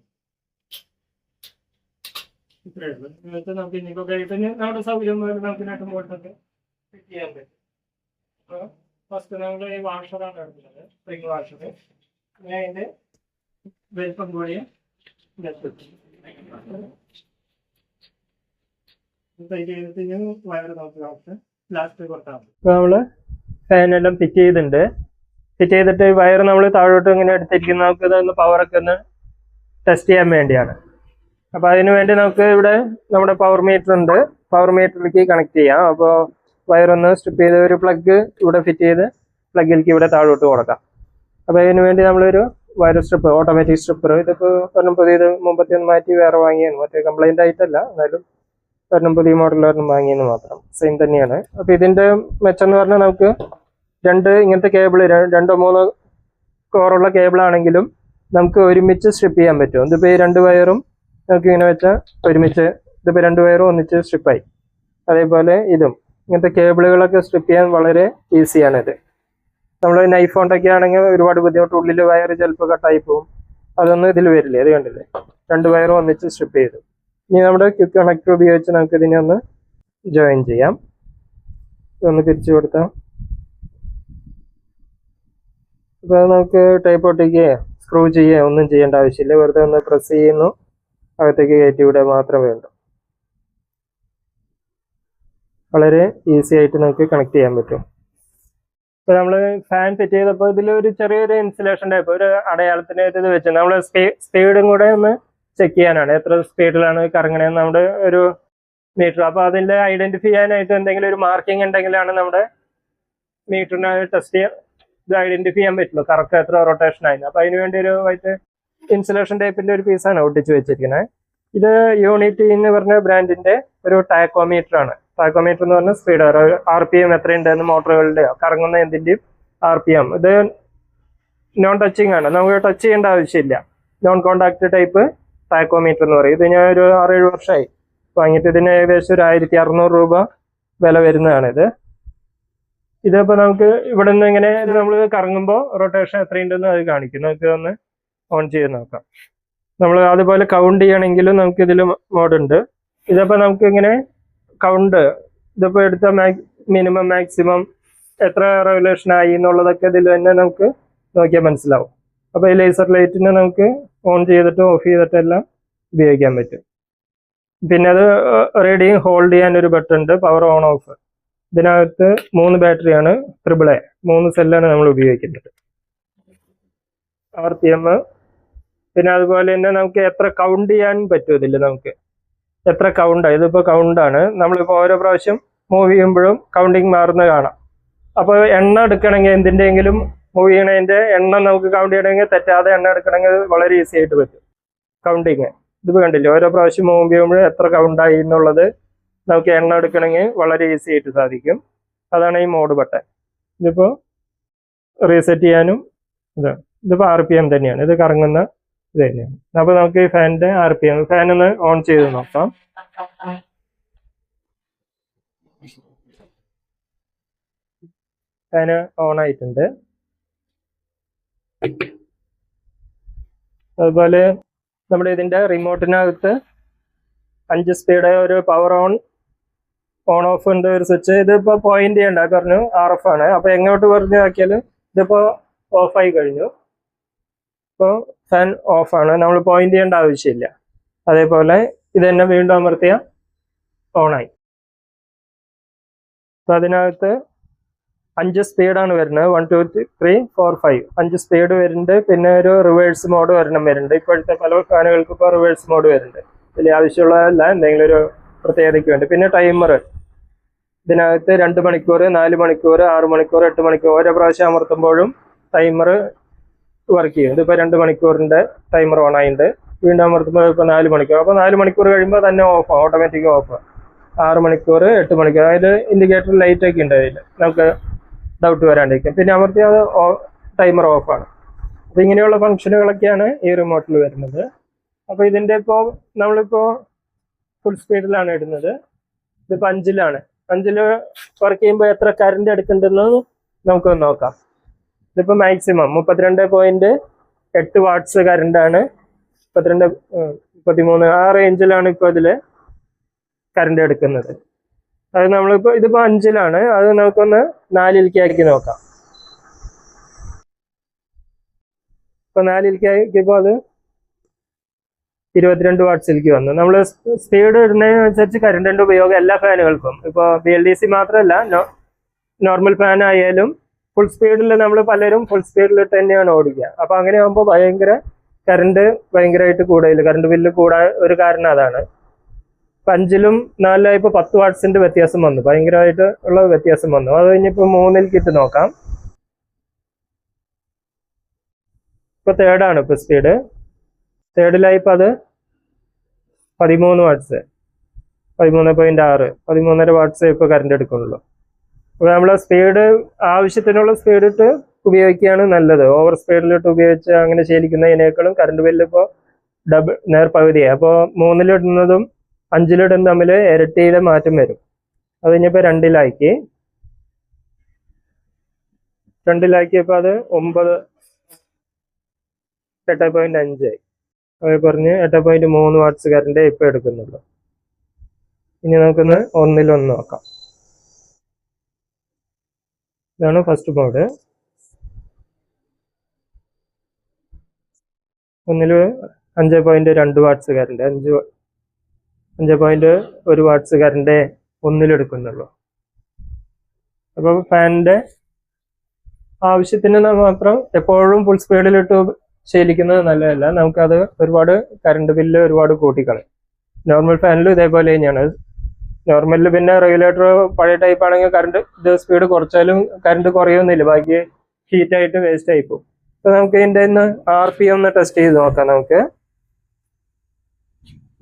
ഇത്രയേ ഉള്ളൂ. ഇങ്ങനത്തെ നമുക്ക് ഇനിയിപ്പോൾ കഴിഞ്ഞ് നമ്മുടെ സൗകര്യം പോലെ നമുക്ക് നട്ടും ബോൾട്ടൊക്കെ ഫിറ്റ് ചെയ്യാൻ പറ്റും. അപ്പോൾ ഫസ്റ്റ് നമ്മൾ ഈ വാഷറാണ് എടുക്കുന്നത്, സ്പ്രിംഗ് വാഷർ. ഞാൻ അതിൻ്റെ വലിപ്പം കൂടിയ നമ്മള് ഫാനെല്ലാം ഫിറ്റ് ചെയ്തിട്ടുണ്ട്. ഫിറ്റ് ചെയ്തിട്ട് വയർ നമ്മൾ താഴോട്ട് ഇങ്ങനെ എടുത്തിരിക്കുന്ന നമുക്ക് ഇതൊന്ന് പവറൊക്കെ ഒന്ന് ടെസ്റ്റ് ചെയ്യാൻ വേണ്ടിയാണ്. അപ്പോൾ അതിന് വേണ്ടി നമുക്ക് ഇവിടെ നമ്മുടെ പവർ മീറ്റർ ഉണ്ട്, പവർ മീറ്ററിലേക്ക് കണക്ട് ചെയ്യാം. അപ്പോൾ വയറൊന്ന് സ്ട്രിപ്പ് ചെയ്ത് ഒരു പ്ലഗ് ഇവിടെ ഫിറ്റ് ചെയ്ത് പ്ലഗിലേക്ക് ഇവിടെ താഴോട്ട് കൊടുക്കാം. അപ്പോൾ അതിന് വേണ്ടി നമ്മളൊരു വയർ സ്ട്രിപ്പ്, ഓട്ടോമാറ്റിക് സ്ട്രിപ്പർ, ഇതിപ്പോൾ ഒരെണ്ണം പുതിയത് മുമ്പത്തെ ഒന്ന് മാറ്റി വേറെ വാങ്ങിയാണ്, മറ്റേ കംപ്ലൈൻ്റ് ആയിട്ടല്ല, എന്നാലും ഒരെണ്ണം പുതിയ മോഡൽ ഒരെണ്ണം വാങ്ങിയെന്ന് മാത്രം, സെയിം തന്നെയാണ്. അപ്പോൾ ഇതിൻ്റെ മെച്ചം എന്ന് പറഞ്ഞാൽ നമുക്ക് ഇങ്ങനത്തെ കേബിൾ 2 3 കോറുള്ള കേബിളാണെങ്കിലും നമുക്ക് ഒരുമിച്ച് സ്ട്രിപ്പ് ചെയ്യാൻ പറ്റും. ഇതിപ്പോൾ ഈ 2 വയറും നമുക്ക് ഇങ്ങനെ വെച്ചാൽ ഒരുമിച്ച്, ഇതിപ്പോൾ 2 വയറും ഒന്നിച്ച് സ്ട്രിപ്പായി. അതേപോലെ ഇതും ഇങ്ങനത്തെ കേബിളുകളൊക്കെ സ്ട്രിപ്പ് ചെയ്യാൻ വളരെ ഈസിയാണിത്. നമ്മൾ നൈഫ് കൊണ്ടൊക്കെ ആണെങ്കിൽ ഒരുപാട് ബുദ്ധിമുട്ട്, ഉള്ളിൽ വയർ ചിലപ്പോൾ കട്ടായി പോകും, അതൊന്നും ഇതിൽ വരില്ലേ. അത് കണ്ടില്ലേ, 2 വയറും ഒന്നിച്ച് സ്ട്രിപ്പ് ചെയ്തു. ഇനി നമ്മുടെ ക്വിക്ക് കണക്ടർ ഉപയോഗിച്ച് നമുക്ക് ഇതിനെ ഒന്ന് ജോയിൻ ചെയ്യാം. ഒന്ന് തിരിച്ചു കൊടുത്താൽ അപ്പോൾ നമുക്ക് ടൈപ്പ് ഒട്ടിക്കുകയോ സ്ക്രൂ ചെയ്യുകയോ ഒന്നും ചെയ്യേണ്ട ആവശ്യമില്ല. വെറുതെ ഒന്ന് പ്രസ് ചെയ്യുന്നു, അകത്തേക്ക് കയറ്റി വിടുക മാത്രമേ വേണ്ടൂ. വളരെ ഈസി ആയിട്ട് നമുക്ക് കണക്ട് ചെയ്യാൻ പറ്റും. ഇപ്പോൾ നമ്മൾ ഫാൻ ഫിറ്റ് ചെയ്തപ്പോൾ ഇതിലൊരു ചെറിയൊരു ഇൻസുലേഷൻ ടൈപ്പ് ഒരു അടയാളത്തിനായിട്ട് ഇത് വെച്ച് നമ്മൾ സ്പീഡും കൂടെ ഒന്ന് ചെക്ക് ചെയ്യാനാണ്, എത്ര സ്പീഡിലാണ് കറങ്ങണേന്ന് നമ്മുടെ ഒരു മീറ്റർ. അപ്പോൾ അതിൻ്റെ ഐഡന്റിഫൈ ചെയ്യാനായിട്ട് എന്തെങ്കിലും ഒരു മാർക്കിംഗ് ഉണ്ടെങ്കിലാണ് നമ്മുടെ മീറ്ററിനെ ടെസ്റ്റ് ചെയ്യാൻ ഇത് ഐഡന്റിഫൈ ചെയ്യാൻ പറ്റുള്ളൂ, കറക്റ്റ് എത്ര റൊട്ടേഷൻ ആയിരുന്നു. അപ്പോൾ അതിന് വേണ്ടി ഒരു വൈറ്റ് ഇൻസുലേഷൻ ടൈപ്പിന്റെ ഒരു പീസാണ് ഒട്ടിച്ച് വെച്ചിരിക്കുന്നത്. ഇത് യൂണിറ്റി എന്ന് പറഞ്ഞ ബ്രാൻഡിന്റെ ഒരു ടാക്കോമീറ്റർ ആണ്. ടാക്കോമീറ്റർ എന്ന് പറഞ്ഞാൽ സ്പീഡ് RPM എത്രയുണ്ടെന്ന് മോട്ടോറുകളുടെയോ കറങ്ങുന്ന എന്തിൻ്റെയും RPM. ഇത് നോൺ ടച്ചിങ് ആണ്, നമുക്ക് ടച്ച് ചെയ്യേണ്ട ആവശ്യമില്ല. നോൺ കോണ്ടാക്ട് ടൈപ്പ് ടാക്കോമീറ്റർ എന്ന് പറയും. ഇത് ഞാൻ ഒരു 6-7 വർഷമായി വാങ്ങിയിട്ട്. ഇതിന് ഏകദേശം ഒരു 1600 രൂപ വില വരുന്നതാണിത്. ഇതിപ്പോ നമുക്ക് ഇവിടെ നിന്ന് ഇങ്ങനെ നമ്മൾ കറങ്ങുമ്പോൾ റൊട്ടേഷൻ എത്രയുണ്ടെന്ന് അത് കാണിക്കും. നമുക്ക് ഒന്ന് ഓൺ ചെയ്ത് നോക്കാം. നമ്മൾ അതുപോലെ കൗണ്ട് ചെയ്യണമെങ്കിലും നമുക്ക് ഇതിൽ മോഡ് ഉണ്ട്. ഇതിപ്പോ നമുക്ക് ഇങ്ങനെ കൗണ്ട് ഇതിപ്പോ എടുത്ത മിനിമം മാക്സിമം എത്ര റെഗുലേഷൻ ആയി എന്നുള്ളതൊക്കെ ഇതിൽ തന്നെ നമുക്ക് നോക്കിയാൽ മനസ്സിലാവും. അപ്പോൾ ഈ ലേസർ ലൈറ്റിനെ നമുക്ക് ഓൺ ചെയ്തിട്ട് ഓഫ് ചെയ്തിട്ട് എല്ലാം ഉപയോഗിക്കാൻ പറ്റും. പിന്നെ അത് റീഡിങ് ഹോൾഡ് ചെയ്യാൻ ഒരു ബട്ടൺ ഉണ്ട്, പവർ ഓൺ ഓഫ്. ഇതിനകത്ത് 3 ബാറ്ററിയാണ്, AAA 3 സെല്ലാണ് നമ്മൾ ഉപയോഗിക്കുന്നത്. RPM, പിന്നെ അതുപോലെ തന്നെ നമുക്ക് എത്ര കൗണ്ട് ചെയ്യാൻ പറ്റും ഇതിൽ. നമുക്ക് എത്ര കൗണ്ടാണ്, ഇതിപ്പോൾ കൗണ്ടാണ്. നമ്മളിപ്പോൾ ഓരോ പ്രാവശ്യം മൂവ് ചെയ്യുമ്പോഴും കൗണ്ടിങ് മാറുന്ന കാണാം. അപ്പോൾ എണ്ണ എടുക്കണമെങ്കിൽ എന്തിൻ്റെയെങ്കിലും മൂവ് ചെയ്യണതിൻ്റെ എണ്ണം നമുക്ക് കൗണ്ട് ചെയ്യണമെങ്കിൽ തെറ്റാതെ എണ്ണ എടുക്കണമെങ്കിൽ വളരെ ഈസി ആയിട്ട് പറ്റും കൗണ്ടിങ്. ഇതിപ്പോൾ കണ്ടില്ലേ, ഓരോ പ്രാവശ്യം മൂവ് ചെയ്യുമ്പോഴും എത്ര കൗണ്ടായി എന്നുള്ളത് നമുക്ക് എണ്ണ എടുക്കണമെങ്കിൽ വളരെ ഈസി ആയിട്ട് സാധിക്കും. അതാണ് ഈ മോഡ് ബട്ടൺ. ഇതിപ്പോൾ റീസെറ്റ് ചെയ്യാനും ഇതാണ്. ഇതിപ്പോൾ RPM തന്നെയാണ്, ഇത് കറങ്ങുന്ന ഇത് തന്നെയാണ്. അപ്പോൾ നമുക്ക് ഈ ഫാനിൻ്റെ RPM, ഫാനൊന്ന് ഓൺ ചെയ്ത് നോക്കാം. ഫാന് ഓൺ ആയിട്ടുണ്ട്. അതുപോലെ നമ്മുടെ ഇതിൻ്റെ റിമോട്ടിനകത്ത് 5 സ്പീഡ് ഒരു പവർ ഓൺ ഓഫ് ഉണ്ട്, ഒരു സ്വിച്ച്. ഇതിപ്പോൾ പോയിന്റ് ചെയ്യണ്ട, പറഞ്ഞു RF ആണ്. അപ്പോൾ എങ്ങോട്ട് പറഞ്ഞു ആക്കിയാലും ഇതിപ്പോൾ ഓഫായി കഴിഞ്ഞു. ഇപ്പോൾ ഫാൻ ഓഫാണ്, നമ്മൾ പോയിന്റ് ചെയ്യേണ്ട ആവശ്യമില്ല. അതേപോലെ ഇത് തന്നെ വീണ്ടും അമർത്തിയ ഓണായി. അപ്പോൾ അതിനകത്ത് 5 സ്പീഡാണ് വരുന്നത്. 1 2 3 4 5 5 സ്പീഡ് വരുന്നുണ്ട്. പിന്നെ ഒരു റിവേഴ്സ് മോഡ് വരുന്നുണ്ട്. ഇപ്പോഴത്തെ പല ഫാനുകൾക്ക് ഇപ്പോൾ റിവേഴ്സ് മോഡ് വരുന്നുണ്ട്. വലിയ ആവശ്യമുള്ളതല്ല, എന്തെങ്കിലും ഒരു പ്രത്യേകതയ്ക്ക് വേണ്ടി. പിന്നെ ടൈമർ ഇതിനകത്ത് 2 മണിക്കൂർ, 4 മണിക്കൂർ, 6 മണിക്കൂർ, 8 മണിക്കൂർ ഓരോ പ്രാവശ്യം അമർത്തുമ്പോഴും ടൈമർ വർക്ക് ചെയ്യും. ഇതിപ്പോൾ 2 മണിക്കൂറിൻ്റെ ടൈമർ ഓൺ ആയിട്ടുണ്ട്. വീണ്ടും അമർത്തുമ്പോൾ ഇപ്പോൾ 4 മണിക്കൂർ. അപ്പോൾ 4 മണിക്കൂർ കഴിയുമ്പോൾ തന്നെ ഓഫ്, ഓട്ടോമാറ്റിക് ഓഫ്. 6 മണിക്കൂർ, 8 മണിക്കൂർ, അതിൽ ഇൻഡിക്കേറ്റർ ലൈറ്റൊക്കെ ഉണ്ട്, അതിൽ നമുക്ക് ഡൗട്ട് വരാണ്ടിരിക്കും. പിന്നെ അമർത്തി അത് ടൈമർ ഓഫാണ്. അപ്പോൾ ഇങ്ങനെയുള്ള ഫംഗ്ഷനുകളൊക്കെയാണ് ഈ റിമോട്ടിൽ വരുന്നത്. അപ്പോൾ ഇതിൻ്റെ ഇപ്പോൾ നമ്മളിപ്പോൾ ഫുൾ സ്പീഡിലാണ് ഇടുന്നത്. ഇതിപ്പോൾ 5ലാണ്. 5ൽ വർക്ക് ചെയ്യുമ്പോൾ എത്ര കറണ്ട് എടുക്കുന്നുണ്ടെന്ന് നമുക്കൊന്ന് നോക്കാം. ഇതിപ്പോൾ മാക്സിമം 32.8 വാട്ട്സ് കറണ്ടാണ്. 32 33 ആ റേഞ്ചിലാണ് ഇപ്പോൾ ഇതിൽ കറണ്ട് എടുക്കുന്നത്. അത് നമ്മളിപ്പോൾ ഇതിപ്പോൾ 5ലാണ്. അത് നമുക്കൊന്ന് 4ലേക്ക് ആക്കി നോക്കാം. ഇപ്പോൾ 4ലേക്ക് ആക്കിയപ്പോൾ അത് 22 വാട്ട്സിലേക്ക് വന്നു. നമ്മൾ സ്പീഡ് ഇടുന്നതിനനുസരിച്ച് കറണ്ടിൻ്റെ ഉപയോഗം എല്ലാ ഫാനുകൾക്കും, ഇപ്പോൾ BLDC മാത്രമല്ല, നോർമൽ ഫാൻ ആയാലും ഫുൾ സ്പീഡിൽ നമ്മൾ പലരും ഫുൾ സ്പീഡിലിട്ട് തന്നെയാണ് ഓടിക്കുക. അപ്പോൾ അങ്ങനെ ആകുമ്പോൾ കറണ്ട് ഭയങ്കരമായിട്ട് കൂടുതൽ, കറണ്ട് ബില്ല് കൂടാൻ ഒരു കാരണം അതാണ്. 5ലും 4ലും ഇപ്പോൾ 10 വാട്ട്സിൻ്റെ വ്യത്യാസം വന്നു, ഭയങ്കരമായിട്ട് ഉള്ള വ്യത്യാസം വന്നു. അത് കഴിഞ്ഞിപ്പോൾ 3ലേക്ക് ഇട്ട് നോക്കാം. ഇപ്പോൾ തേർഡാണ് ഇപ്പോൾ സ്പീഡ്. തേർഡിലായിപ്പോൾ അത് 13 വാട്ട്സ്, 13.6, 13.5 വാട്ട്സ് ഇപ്പോൾ കറണ്ട് എടുക്കുന്നുള്ളൂ. അപ്പോൾ നമ്മൾ സ്പീഡ് ആവശ്യത്തിനുള്ള സ്പീഡ് ഇട്ട് ഉപയോഗിക്കുകയാണ് നല്ലത്. ഓവർ സ്പീഡിലിട്ട് ഉപയോഗിച്ച് അങ്ങനെ ശീലിക്കുന്നതിനേക്കാളും കറണ്ട് ബില്ല് ഇപ്പോൾ നേർപകുതിയായി. അപ്പോൾ 3ലിടുന്നതും 5ലിടുന്നതും തമ്മിൽ ഇരട്ടിയുടെ മാറ്റം വരും. അത് കഴിഞ്ഞപ്പോൾ 2ലാക്കി. 2ലാക്കിയപ്പോൾ അത് 8.5 ആയി. അത് പറഞ്ഞ് 8.3 വാട്ട്സ് കറണ്ട് ഇപ്പോൾ എടുക്കുന്നുള്ളൂ. ഇനി നമുക്കൊന്ന് 1ൽ നോക്കാം. ഇതാണ് ഫസ്റ്റ് മോഡ്. 1ൽ 5.2 വാട്ട്സ് കറണ്ട്, 5.1 വാട്ട്സ് കറണ്ട് 1ലെടുക്കുന്നുള്ളൂ. അപ്പോൾ ഫാനിൻ്റെ ആവശ്യത്തിന് മാത്രം എപ്പോഴും ഫുൾ സ്പീഡിലിട്ട് ശീലിക്കുന്നത് നല്ലതല്ല. നമുക്കത് ഒരുപാട് കറണ്ട് ബില്ല് ഒരുപാട് കൂട്ടിക്കളയും. നോർമൽ ഫാനിലും ഇതേപോലെ തന്നെയാണ്. നോർമലിൽ പിന്നെ റെഗുലേറ്റർ പഴയ ടൈപ്പ് ആണെങ്കിൽ കറണ്ട് സ്പീഡ് കുറച്ചാലും കറണ്ട് കുറയൊന്നുമില്ല, ബാക്കി ഹീറ്റായിട്ട് വേസ്റ്റ് ആയി പോകും. അപ്പോൾ നമുക്ക് ഇതിൻ്റെ RPM ഒന്ന് ടെസ്റ്റ് ചെയ്ത് നോക്കാം. നമുക്ക്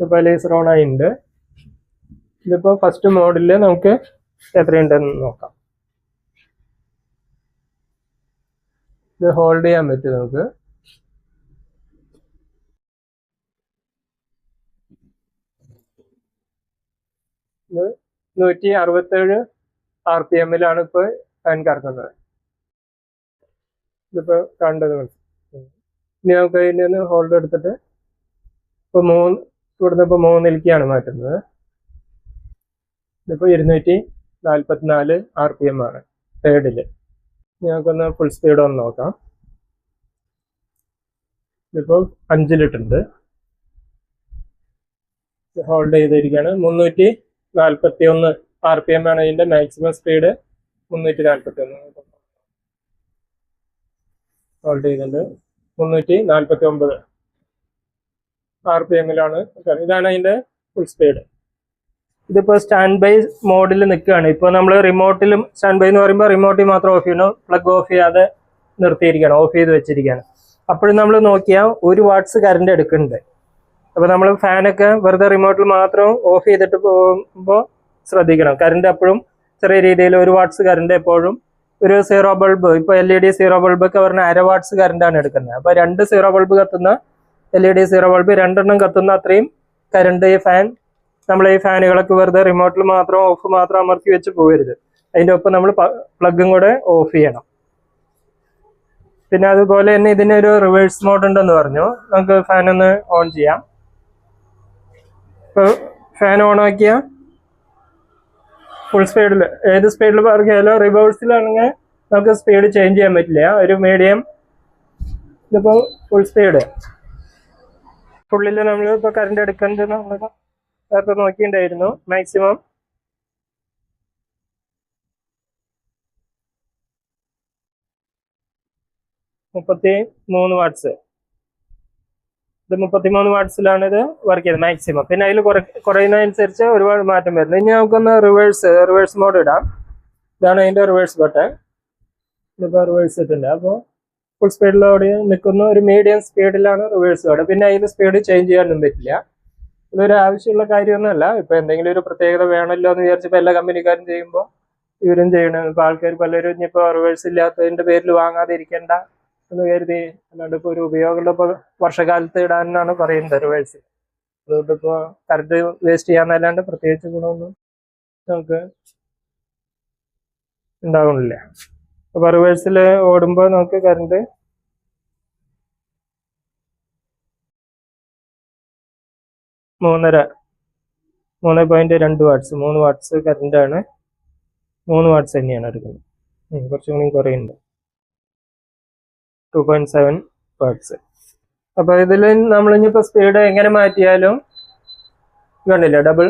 ഇപ്പോൾ ലേസർ ഓൺ ആയിട്ടുണ്ട്. ഇതിപ്പോൾ ഫസ്റ്റ് മോഡിൽ നമുക്ക് എത്രയുണ്ടെന്ന് നോക്കാം. ഇത് ഹോൾഡ് ചെയ്യാൻ പറ്റും നമുക്ക്. ഇത് 167 RPM ഇപ്പോൾ ഫാൻ കറങ്ങുന്നത്. ഇതിപ്പോൾ കണ്ടത് ഇനി നമുക്ക് അതിൻ്റെ ഒന്ന് ഹോൾഡർ എടുത്തിട്ട് ഇപ്പോൾ ഇവിടുന്ന് ഇപ്പോൾ 3ലേക്കാണ് മാറ്റുന്നത്. ഇതിപ്പോൾ 244 RPM ആണ് തേർഡിൽ. ഞങ്ങൾക്കൊന്ന് ഫുൾ സ്പീഡ് ഒന്ന് നോക്കാം. ഇതിപ്പോൾ 5 ഹോൾഡ് ചെയ്തിരിക്കുകയാണ്. 341 RPM ആണ് ഇതിൻ്റെ മാക്സിമം സ്പീഡ്. 341 ഹോൾഡ് ചെയ്തിട്ടുണ്ട്. 349 RPM-ലാണ്. ഇതാണ് അതിൻ്റെ ഫുൾ സ്പീഡ്. ഇതിപ്പോൾ സ്റ്റാൻഡ് ബൈ മോഡിൽ നിൽക്കുകയാണ്. ഇപ്പോൾ നമ്മൾ റിമോട്ടിലും സ്റ്റാൻഡ് ബൈ എന്ന് പറയുമ്പോൾ റിമോട്ടിൽ മാത്രം ഓഫ് ചെയ്യണം, പ്ലഗ് ഓഫ് ചെയ്യാതെ നിർത്തിയിരിക്കുകയാണ്, ഓഫ് ചെയ്ത് വെച്ചിരിക്കുകയാണ്. അപ്പോഴും നമ്മൾ നോക്കിയാൽ 1 വാട്ട്സ് കറണ്ട് എടുക്കുന്നുണ്ട്. അപ്പോൾ നമ്മൾ ഫാനൊക്കെ വെറുതെ റിമോട്ടിൽ മാത്രം ഓഫ് ചെയ്തിട്ട് പോകുമ്പോൾ ശ്രദ്ധിക്കണം. കറണ്ട് എപ്പോഴും ചെറിയ രീതിയിൽ 1 വാട്ട്സ് കറണ്ട് എപ്പോഴും ഒരു 0 ബൾബ്, ഇപ്പോൾ LED 0 ബൾബൊക്കെ പറഞ്ഞാൽ 1/2 വാട്ട്സ് കറണ്ടാണ് എടുക്കുന്നത്. അപ്പോൾ 2 0 ബൾബ് കത്തുന്ന LED 0 ബൾബ് 2 കത്തുന്ന അത്രയും കറണ്ട് ഈ ഫാൻ, നമ്മൾ ഈ ഫാനുകളൊക്കെ വെറുതെ റിമോട്ടിൽ മാത്രം ഓഫ് മാത്രം അമർത്തി വെച്ച് പോകരുത്. അതിൻ്റെ ഒപ്പം നമ്മൾ പ്ലഗും കൂടെ ഓഫ് ചെയ്യണം. പിന്നെ അതുപോലെ തന്നെ ഇതിനൊരു റിവേഴ്സ് മോഡ് ഉണ്ടെന്ന് പറഞ്ഞു. നമുക്ക് ഫാൻ ഒന്ന് ഓൺ ചെയ്യാം. ഇപ്പോൾ ഫാൻ ഓൺ ആക്കിയാൽ ഫുൾ സ്പീഡിൽ, ഏത് സ്പീഡിൽ പറഞ്ഞാലോ റിവേഴ്സിലാണെങ്കിൽ നമുക്ക് സ്പീഡ് ചേഞ്ച് ചെയ്യാൻ പറ്റില്ല. ഒരു മീഡിയം. ഇതിപ്പോൾ ഫുൾ സ്പീഡ്. ഫുള്ളിൽ നമ്മൾ ഇപ്പോൾ കറണ്ട് എടുക്കുന്നത് നമ്മൾ നേരത്തെ നോക്കിയിട്ടുണ്ടായിരുന്നു. Maximum 33 watts. ഇത് 33 വാട്ട്സിലാണ് ഇത് വർക്ക് ചെയ്യുന്നത് മാക്സിമം. പിന്നെ അതിൽ കുറയുന്നതനുസരിച്ച് ഒരുപാട് മാറ്റം വരുന്നത്. ഇനി നമുക്കൊന്ന് റിവേഴ്സ് മോഡ് ഇടാം. ഇതാണ് അതിൻ്റെ റിവേഴ്സ് ബട്ടൺ. ഇതിപ്പോൾ റിവേഴ്സ് ഇട്ടുണ്ട്. അപ്പോൾ ഫുൾ സ്പീഡിലോടെ നിൽക്കുന്ന ഒരു മീഡിയം സ്പീഡിലാണ് റിവേഴ്സ് മോഡ്. പിന്നെ അതിൽ സ്പീഡ് ചേഞ്ച് ചെയ്യാനൊന്നും പറ്റില്ല. ഇതൊരു ആവശ്യമുള്ള കാര്യമൊന്നുമല്ല. ഇപ്പോൾ എന്തെങ്കിലും ഒരു പ്രത്യേകത വേണമല്ലോ എന്ന് വിചാരിച്ചപ്പോൾ എല്ലാ കമ്പനിക്കാരും ചെയ്യുമ്പോൾ ഇവരും ചെയ്യണം. ഇപ്പോൾ ആൾക്കാർ പലരും ഇനിയിപ്പോൾ റിവേഴ്സ് ഇല്ലാത്തതിൻ്റെ പേരിൽ വാങ്ങാതെ ഇരിക്കേണ്ട എന്ന് കരുതി, അല്ലാണ്ട് ഇപ്പോൾ ഒരു ഉപയോഗമുള്ള ഇപ്പോൾ വർഷകാലത്ത് ഇടാനാണ് പറയുന്നത് റിവേഴ്സ്. അതുകൊണ്ട് ഇപ്പോൾ കറണ്ട് വേസ്റ്റ് ചെയ്യാന്നല്ലാണ്ട് പ്രത്യേകിച്ച് ഗുണമൊന്നും നമുക്ക് ഉണ്ടാകുന്നില്ല. അപ്പോൾ റിവേഴ്സിൽ ഓടുമ്പോൾ നമുക്ക് കറണ്ട് 3.2 വാട്ട്സ് 3 വാട്ട്സ് കറണ്ടാണ്. 3 വാട്ട്സ് തന്നെയാണ് എടുക്കുന്നത്. കുറച്ചും കൂടി കുറയുന്നുണ്ട്. 2.7 വാട്ട്സ്. അപ്പോൾ ഇതിൽ നമ്മളിപ്പോൾ സ്പീഡ് എങ്ങനെ മാറ്റിയാലും കണ്ടില്ല, ഡബിൾ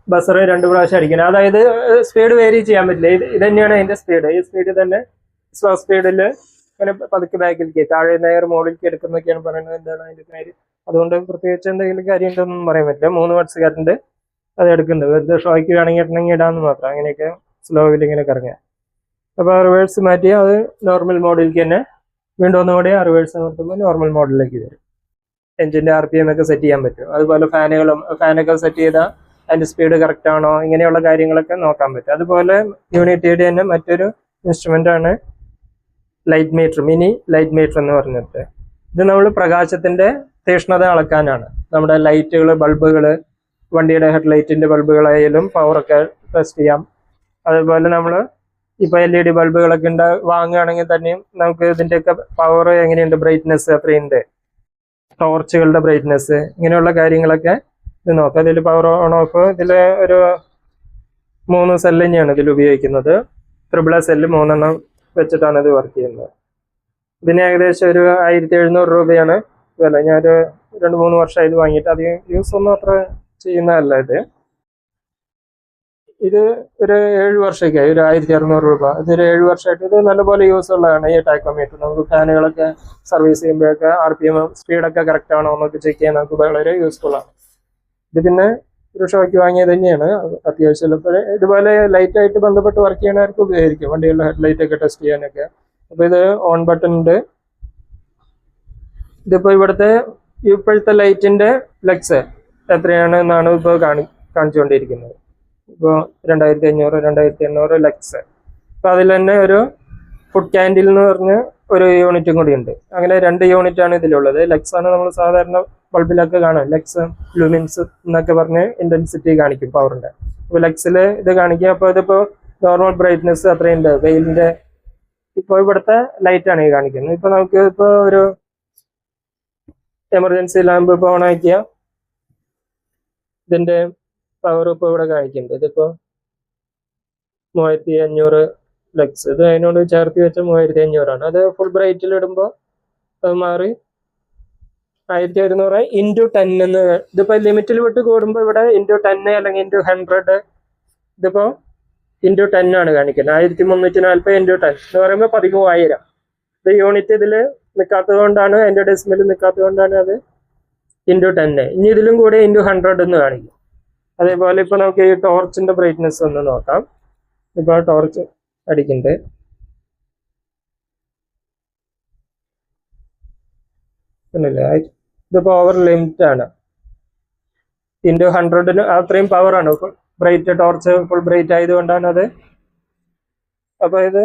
ബസർ 2 പ്രാവശ്യം അടിക്കണം. അതായത് സ്പീഡ് വേരി ചെയ്യാൻ പറ്റില്ല. ഇത് തന്നെയാണ് അതിൻ്റെ സ്പീഡ്. ഈ സ്പീഡ് തന്നെ സ്ലോ സ്പീഡിൽ ഇങ്ങനെ പതുക്കെ ബാക്കിലേക്ക് താഴെ നേർ മുകളിലേക്ക് എടുക്കുന്നൊക്കെയാണ് പറയുന്നത്. എന്താണ് അതിൻ്റെ കാര്യം? അതുകൊണ്ട് പ്രത്യേകിച്ച് എന്തെങ്കിലും കാര്യം ഉണ്ടെന്നൊന്നും പറയാൻ പറ്റില്ല. 3 വാട്ട്സ് കറണ്ട് അത് എടുക്കുന്നുണ്ട്. വെറുതെ ഷോയ്ക്ക് വേണമെങ്കിൽ ഇടാമെന്ന് മാത്രം. അങ്ങനെയൊക്കെ സ്ലോവിൽ ഇങ്ങനെ കറങ്ങുക. അപ്പോൾ റിവേഴ്സ് മാറ്റി അത് നോർമൽ മോഡിലേക്ക് തന്നെ വീണ്ടും ഒന്നുകൂടി റിവേഴ്സ് നിർത്തുമ്പോൾ നോർമൽ മോഡിലേക്ക് വരും. എഞ്ചിൻ്റെ RPM ഒക്കെ സെറ്റ് ചെയ്യാൻ പറ്റും. അതുപോലെ ഫാനൊക്കെ സെറ്റ് ചെയ്താൽ അതിൻ്റെ സ്പീഡ് കറക്റ്റ് ആണോ, ഇങ്ങനെയുള്ള കാര്യങ്ങളൊക്കെ നോക്കാൻ പറ്റും. അതുപോലെ യൂണിറ്റിയുടെ തന്നെ മറ്റൊരു ഇൻസ്ട്രുമെൻ്റാണ് light meter, mini light meter എന്ന് പറഞ്ഞിട്ട്. ഇത് നമ്മൾ പ്രകാശത്തിൻ്റെ തീക്ഷ്ണത അളക്കാനാണ്. നമ്മുടെ ലൈറ്റുകൾ, ബൾബുകൾ, വണ്ടിയുടെ ഹെഡ്ലൈറ്റിൻ്റെ ബൾബുകളായാലും പവറൊക്കെ ടെസ്റ്റ് ചെയ്യാം. അതുപോലെ നമ്മൾ ഇപ്പോൾ LED ബൾബുകളൊക്കെ വാങ്ങുകയാണെങ്കിൽ തന്നെയും നമുക്ക് ഇതിൻ്റെയൊക്കെ പവർ എങ്ങനെയുണ്ട്, ബ്രൈറ്റ്നെസ് എത്രയുണ്ട്, ടോർച്ചുകളുടെ ബ്രൈറ്റ്നെസ്, ഇങ്ങനെയുള്ള കാര്യങ്ങളൊക്കെ ഇത് നോക്കാം. ഇതിൽ പവർ ഓൺ ഓഫ് ഇതിൽ ഒരു 3 സെല്ല് തന്നെയാണ് ഇതിൽ ഉപയോഗിക്കുന്നത്. ട്രിപ്പിൾ സെല്ല് 3 വെച്ചിട്ടാണ് ഇത് വർക്ക് ചെയ്യുന്നത്. ഇതിന് ഏകദേശം ഒരു 1700 രൂപയാണ് വില. ഞാനൊരു 2-3 വർഷമായി ഇത് വാങ്ങിയിട്ട് അധികം യൂസ് ഒന്നും അത്ര ചെയ്യുന്നതല്ല. ഇത് ഒരു 7 വർഷമൊക്കെയായി, ഒരു 1600 രൂപ. ഇതൊരു 7 വർഷമായിട്ട് ഇത് നല്ലപോലെ യൂസ് ഉള്ളതാണ് ഈ ടാക്കോമീറ്റർ. നമുക്ക് ഫാനുകളൊക്കെ സർവീസ് ചെയ്യുമ്പോഴൊക്കെ RPM സ്പീഡൊക്കെ കറക്റ്റ് ആണോ എന്നൊക്കെ ചെക്ക് ചെയ്യാൻ നമുക്ക് വളരെ യൂസ്ഫുള്ളാണ്. ഇത് പിന്നെ ഒരു ഷോയ്ക്ക് വാങ്ങിയത് തന്നെയാണ്. അത്യാവശ്യം ചിലപ്പോൾ ഇതുപോലെ ലൈറ്റായിട്ട് ബന്ധപ്പെട്ട് വർക്ക് ചെയ്യണവർക്ക് ഉപയോഗിക്കും, വണ്ടികളുടെ ഹെഡ്ലൈറ്റ് ഒക്കെ ടെസ്റ്റ് ചെയ്യാനൊക്കെ. അപ്പോൾ ഇത് ഓൺ ബട്ടൺ ഉണ്ട്. ഇതിപ്പോൾ ഇപ്പോഴത്തെ ലൈറ്റിൻ്റെ ഫ്ലെക്സ് എത്രയാണ് എന്നാണ് ഇപ്പോൾ കാണിച്ചുകൊണ്ടിരിക്കുന്നത്. ഇപ്പോൾ 2500-2800 ലക്സ്. അപ്പോൾ അതിൽ തന്നെ ഒരു ഫുഡ് ക്യാൻഡിൽ എന്ന് പറഞ്ഞ് ഒരു യൂണിറ്റും കൂടി ഉണ്ട്. അങ്ങനെ 2 യൂണിറ്റാണ് ഇതിലുള്ളത്. ലക്സ് ആണ് നമ്മൾ സാധാരണ ബൾബിലൊക്കെ കാണാം. ലക്സ്, ലൂമിൻസ് എന്നൊക്കെ പറഞ്ഞ് ഇൻറ്റൻസിറ്റി കാണിക്കും പവറിൻ്റെ. അപ്പോൾ ലക്സിൽ ഇത് കാണിക്കുക. അപ്പോൾ ഇതിപ്പോൾ നോർമൽ ബ്രൈറ്റ്നെസ് അത്രയുണ്ട് വെയിലിന്റെ. ഇപ്പോൾ ഇവിടുത്തെ ലൈറ്റാണ് ഈ കാണിക്കുന്നത്. ഇപ്പൊ നമുക്ക് ഇപ്പൊ ഒരു എമർജൻസി ലാമ്പ് ഇപ്പോൾ ഓൺ ആക്കിയ ഇതിന്റെ പവർ ഇപ്പോൾ ഇവിടെ കാണിക്കുന്നുണ്ട്. ഇതിപ്പോ 3500 ലക്സ്. ഇത് അതിനോട് ചേർത്ത് വെച്ച 3500 അത് ഫുൾ ബ്രൈറ്റിൽ ഇടുമ്പോൾ അത് മാറി 1100 ഇൻറ്റു 10 എന്ന്. ഇതിപ്പോ ലിമിറ്റിൽ വിട്ട് കൂടുമ്പോൾ ഇവിടെ ഇൻറ്റു 10 അല്ലെങ്കിൽ ഇൻറ്റു 100. ഇതിപ്പോ ഇൻറ്റു 10 ആണ് കാണിക്കുന്നത്. 1340 ഇൻറ്റു 10 എന്ന് പറയുമ്പോൾ 13000. ഇത് യൂണിറ്റ് ഇതിൽ നിൽക്കാത്തത് കൊണ്ടാണ്, അതിന്റെ ഡെസിമൽ നിൽക്കാത്തത് കൊണ്ടാണ് അത് ഇൻറ്റു 10. ഇനി ഇതിലും കൂടെ ഇൻറ്റു 100 എന്ന് കാണിക്കും. അതേപോലെ ഇപ്പൊ നമുക്ക് ഈ ടോർച്ചിന്റെ ബ്രൈറ്റ്നെസ് ഒന്ന് നോക്കാം. ഇപ്പൊ ടോർച്ച് അടിക്കുന്നുണ്ട്. പിന്നില്ലേ ഇതിപ്പോ ഓവർ ലിമിറ്റ് ആണ്. ഇൻറ്റു 100 അത്രയും പവർ ആണ്. ബ്രൈറ്റ് ടോർച്ച് ഫുൾ ബ്രൈറ്റ് ആയതുകൊണ്ടാണ് അത്. അപ്പൊ ഇത്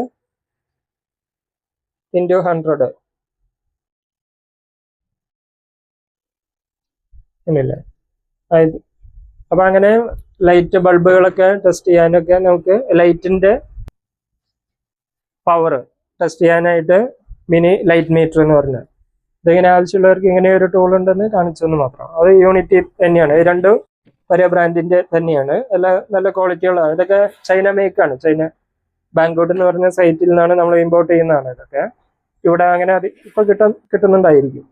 ഇൻറ്റു 100 ഇല്ലേ. അപ്പൊ അങ്ങനെ ലൈറ്റ് ബൾബുകളൊക്കെ ടെസ്റ്റ് ചെയ്യാനൊക്കെ നമുക്ക് ലൈറ്റിന്റെ പവർ ടെസ്റ്റ് ചെയ്യാനായിട്ട് മിനി ലൈറ്റ് മീറ്റർ എന്ന് പറഞ്ഞാൽ ഇതിങ്ങനെ ആവശ്യമുള്ളവർക്ക് ഇങ്ങനെ ഒരു ടൂൾ ഉണ്ടെന്ന് കാണിച്ചെന്ന് മാത്രം. അത് യൂണിറ്റി തന്നെയാണ്. ഇത് രണ്ടും ഒരേ ബ്രാൻഡിന്റെ തന്നെയാണ്. എല്ലാം നല്ല ക്വാളിറ്റികളാണ്. ഇതൊക്കെ ചൈന മേക്കാണ്. ചൈന ബാങ്കോട്ട് എന്ന് പറഞ്ഞ സൈറ്റിൽ നിന്നാണ് നമ്മൾ ഇമ്പോർട്ട് ചെയ്യുന്നതാണ്. ഇതൊക്കെ ഇവിടെ അങ്ങനെ ഇപ്പൊ കിട്ടുന്നുണ്ടായിരിക്കും.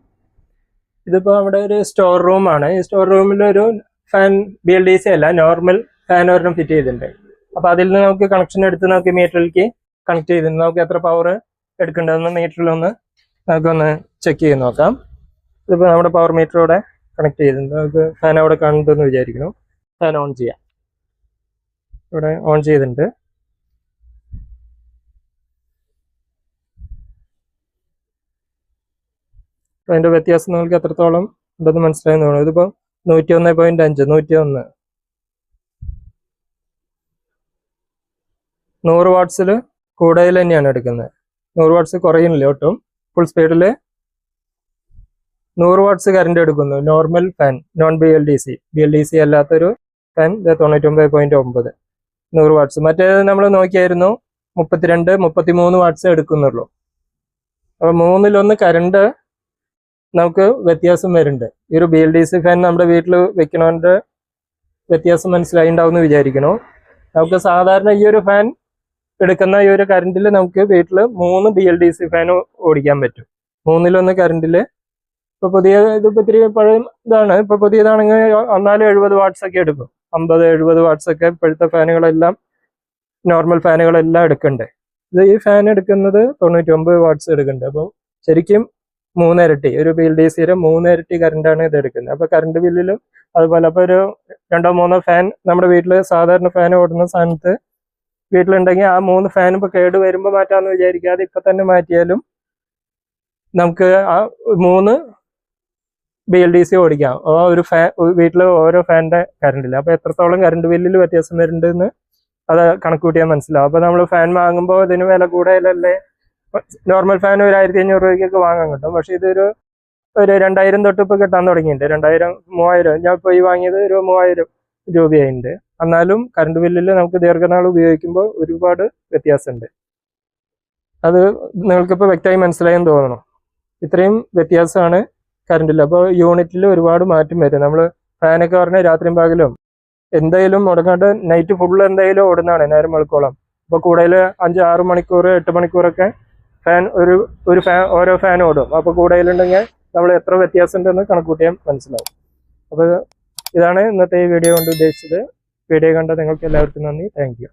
ഇതിപ്പോ നമ്മുടെ ഒരു സ്റ്റോർ റൂമാണ്. ഈ സ്റ്റോർ റൂമിൽ ഒരു ഫാൻ BLDC അല്ല, നോർമൽ ഫാൻ ഒരെണ്ണം ഫിറ്റ് ചെയ്തിട്ടുണ്ട്. അപ്പൊ അതിൽ നിന്ന് നമുക്ക് കണക്ഷൻ എടുത്ത് നമുക്ക് മീറ്ററിലേക്ക് കണക്ട് ചെയ്തിട്ടുണ്ട്. നമുക്ക് എത്ര പവർ എടുക്കേണ്ടതെന്ന് മീറ്ററിലൊന്ന് നമുക്കൊന്ന് ചെക്ക് ചെയ്ത് നോക്കാം. ഇതിപ്പോൾ നമ്മുടെ പവർ മീറ്ററോടെ കണക്ട് ചെയ്തിട്ടുണ്ട്. നമുക്ക് ഫാൻ അവിടെ കാണുന്നുണ്ടെന്ന് വിചാരിക്കണം. ഫാൻ ഓൺ ചെയ്യാം. ഇവിടെ ഓൺ ചെയ്തിട്ടുണ്ട്. അതിന്റെ വ്യത്യാസം നിങ്ങൾക്ക് എത്രത്തോളം ഉണ്ടെന്ന് മനസ്സിലായെന്ന് തോന്നുന്നു. ഇതിപ്പോ 101.5 101 100 വാട്ട്സിൽ കൂടുതൽ തന്നെയാണ് എടുക്കുന്നത്. 100 വാട്ട്സ് കുറയുന്നില്ല ഒട്ടും. ഫുൾ സ്പീഡിൽ 100 വാട്ട്സ് കറണ്ട് എടുക്കുന്നു. നോർമൽ ഫാൻ, നോൺ BLDC അല്ലാത്തൊരു ഫാൻ 99.9 100 വാട്ട്സ്. മറ്റേത് നമ്മൾ നോക്കിയായിരുന്നു 32 33 വാട്ട്സ് എടുക്കുന്നുള്ളൂ. അപ്പൊ 3-1 കറണ്ട് നമുക്ക് വ്യത്യാസം വരുന്നുണ്ട്. ഈ ഒരു BLDC ഫാൻ നമ്മുടെ വീട്ടിൽ വെക്കണോന്റെ വ്യത്യാസം മനസ്സിലായിണ്ടാവുമെന്ന് വിചാരിക്കണു. നമുക്ക് സാധാരണ ഈ ഒരു ഫാൻ എടുക്കുന്ന ഈ ഒരു കറണ്ടിൽ നമുക്ക് വീട്ടിൽ 3 BLDC ഫാൻ ഓടിക്കാൻ പറ്റും. 3-1 കറണ്ടില്. ഇപ്പൊ ഇതിപ്പോ ഇത്തിരി പഴയ ഇതാണ്. ഇപ്പൊ പുതിയതാണെങ്കിൽ 70 വാട്ട്സ് ഒക്കെ എടുക്കും. 50-70 വാട്ട്സ് ഒക്കെ ഇപ്പോഴത്തെ ഫാനുകളെല്ലാം നോർമൽ ഫാനുകളെല്ലാം എടുക്കണ്ടേ. ഇത് ഈ ഫാൻ എടുക്കുന്നത് 99 വാട്ട്സ് എടുക്കുന്നുണ്ട്. അപ്പം ശരിക്കും 3 ഇരട്ടി, ഒരു BLDCയുടെ 3 ഇരട്ടി കറണ്ടാണ് ഇത് എടുക്കുന്നത്. അപ്പൊ കറണ്ട് ബില്ലിലും അതുപോലെ അപ്പൊ ഒരു 2-3 ഫാൻ നമ്മുടെ വീട്ടിൽ സാധാരണ ഫാൻ ഓടുന്ന സ്ഥാനത്ത് വീട്ടിലുണ്ടെങ്കിൽ ആ 3 ഫാൻ ഇപ്പൊ കേട് വരുമ്പോൾ മാറ്റാമെന്ന് വിചാരിക്കാതെ ഇപ്പൊ തന്നെ മാറ്റിയാലും നമുക്ക് ആ 3 BLDC ഓടിക്കാം. ആ ഒരു ഫാൻ വീട്ടിൽ ഓരോ ഫാനിന്റെ കറണ്ടില്ല. അപ്പൊ എത്രത്തോളം കറണ്ട് ബില്ലിൽ വ്യത്യാസം വരുന്നുണ്ടെന്ന് അത് കണക്ക് കൂട്ടിയാൽ മനസ്സിലാവും. അപ്പൊ നമ്മൾ ഫാൻ വാങ്ങുമ്പോൾ ഇതിന് വില കൂടുതലല്ലേ. നോർമൽ ഫാൻ ഒരു 1500 രൂപയ്ക്കൊക്കെ വാങ്ങാൻ കിട്ടും. പക്ഷെ ഇതൊരു 2000 തൊട്ട് ഇപ്പൊ കിട്ടാൻ തുടങ്ങിയിട്ടുണ്ട്. 2000 3000. ഞാൻ ഇപ്പൊ ഈ വാങ്ങിയത് ഒരു 3000 രൂപയായിട്ടുണ്ട്. എന്നാലും കറണ്ട് ബില്ലിൽ നമുക്ക് ദീർഘനാൾ ഉപയോഗിക്കുമ്പോൾ ഒരുപാട് വ്യത്യാസമുണ്ട്. അത് നിങ്ങൾക്കിപ്പോൾ വ്യക്തമായി മനസ്സിലായെന്ന് തോന്നണം. ഇത്രയും വ്യത്യാസമാണ് കറണ്ട് ബില്ല്. അപ്പോൾ യൂണിറ്റിൽ ഒരുപാട് മാറ്റം വരും. നമ്മൾ ഫാനൊക്കെ പറഞ്ഞാൽ രാത്രിയും പകലും എന്തായാലും മുടങ്ങാണ്ട് നൈറ്റ് ഫുള്ള് എന്തായാലും ഓടുന്നതാണ് നേരം വെളുക്കോളം. അപ്പോൾ കൂടുതൽ 5-6 മണിക്കൂർ 8 മണിക്കൂറൊക്കെ ഫാൻ ഒരു ഫാൻ ഓരോ ഫാൻ ഓടും. അപ്പോൾ കൂടുതലുണ്ടെങ്കിൽ നമ്മൾ എത്ര വ്യത്യാസം ഉണ്ടെന്ന് കണക്കൂട്ടിയാൽ മനസ്സിലാവും. അപ്പോൾ ഇതാണ് ഇന്നത്തെ ഈ വീഡിയോ കൊണ്ട് ഉദ്ദേശിച്ചത്. വീഡിയോ കണ്ട നിങ്ങൾക്ക് എല്ലാവർക്കും നന്ദി. Thank you.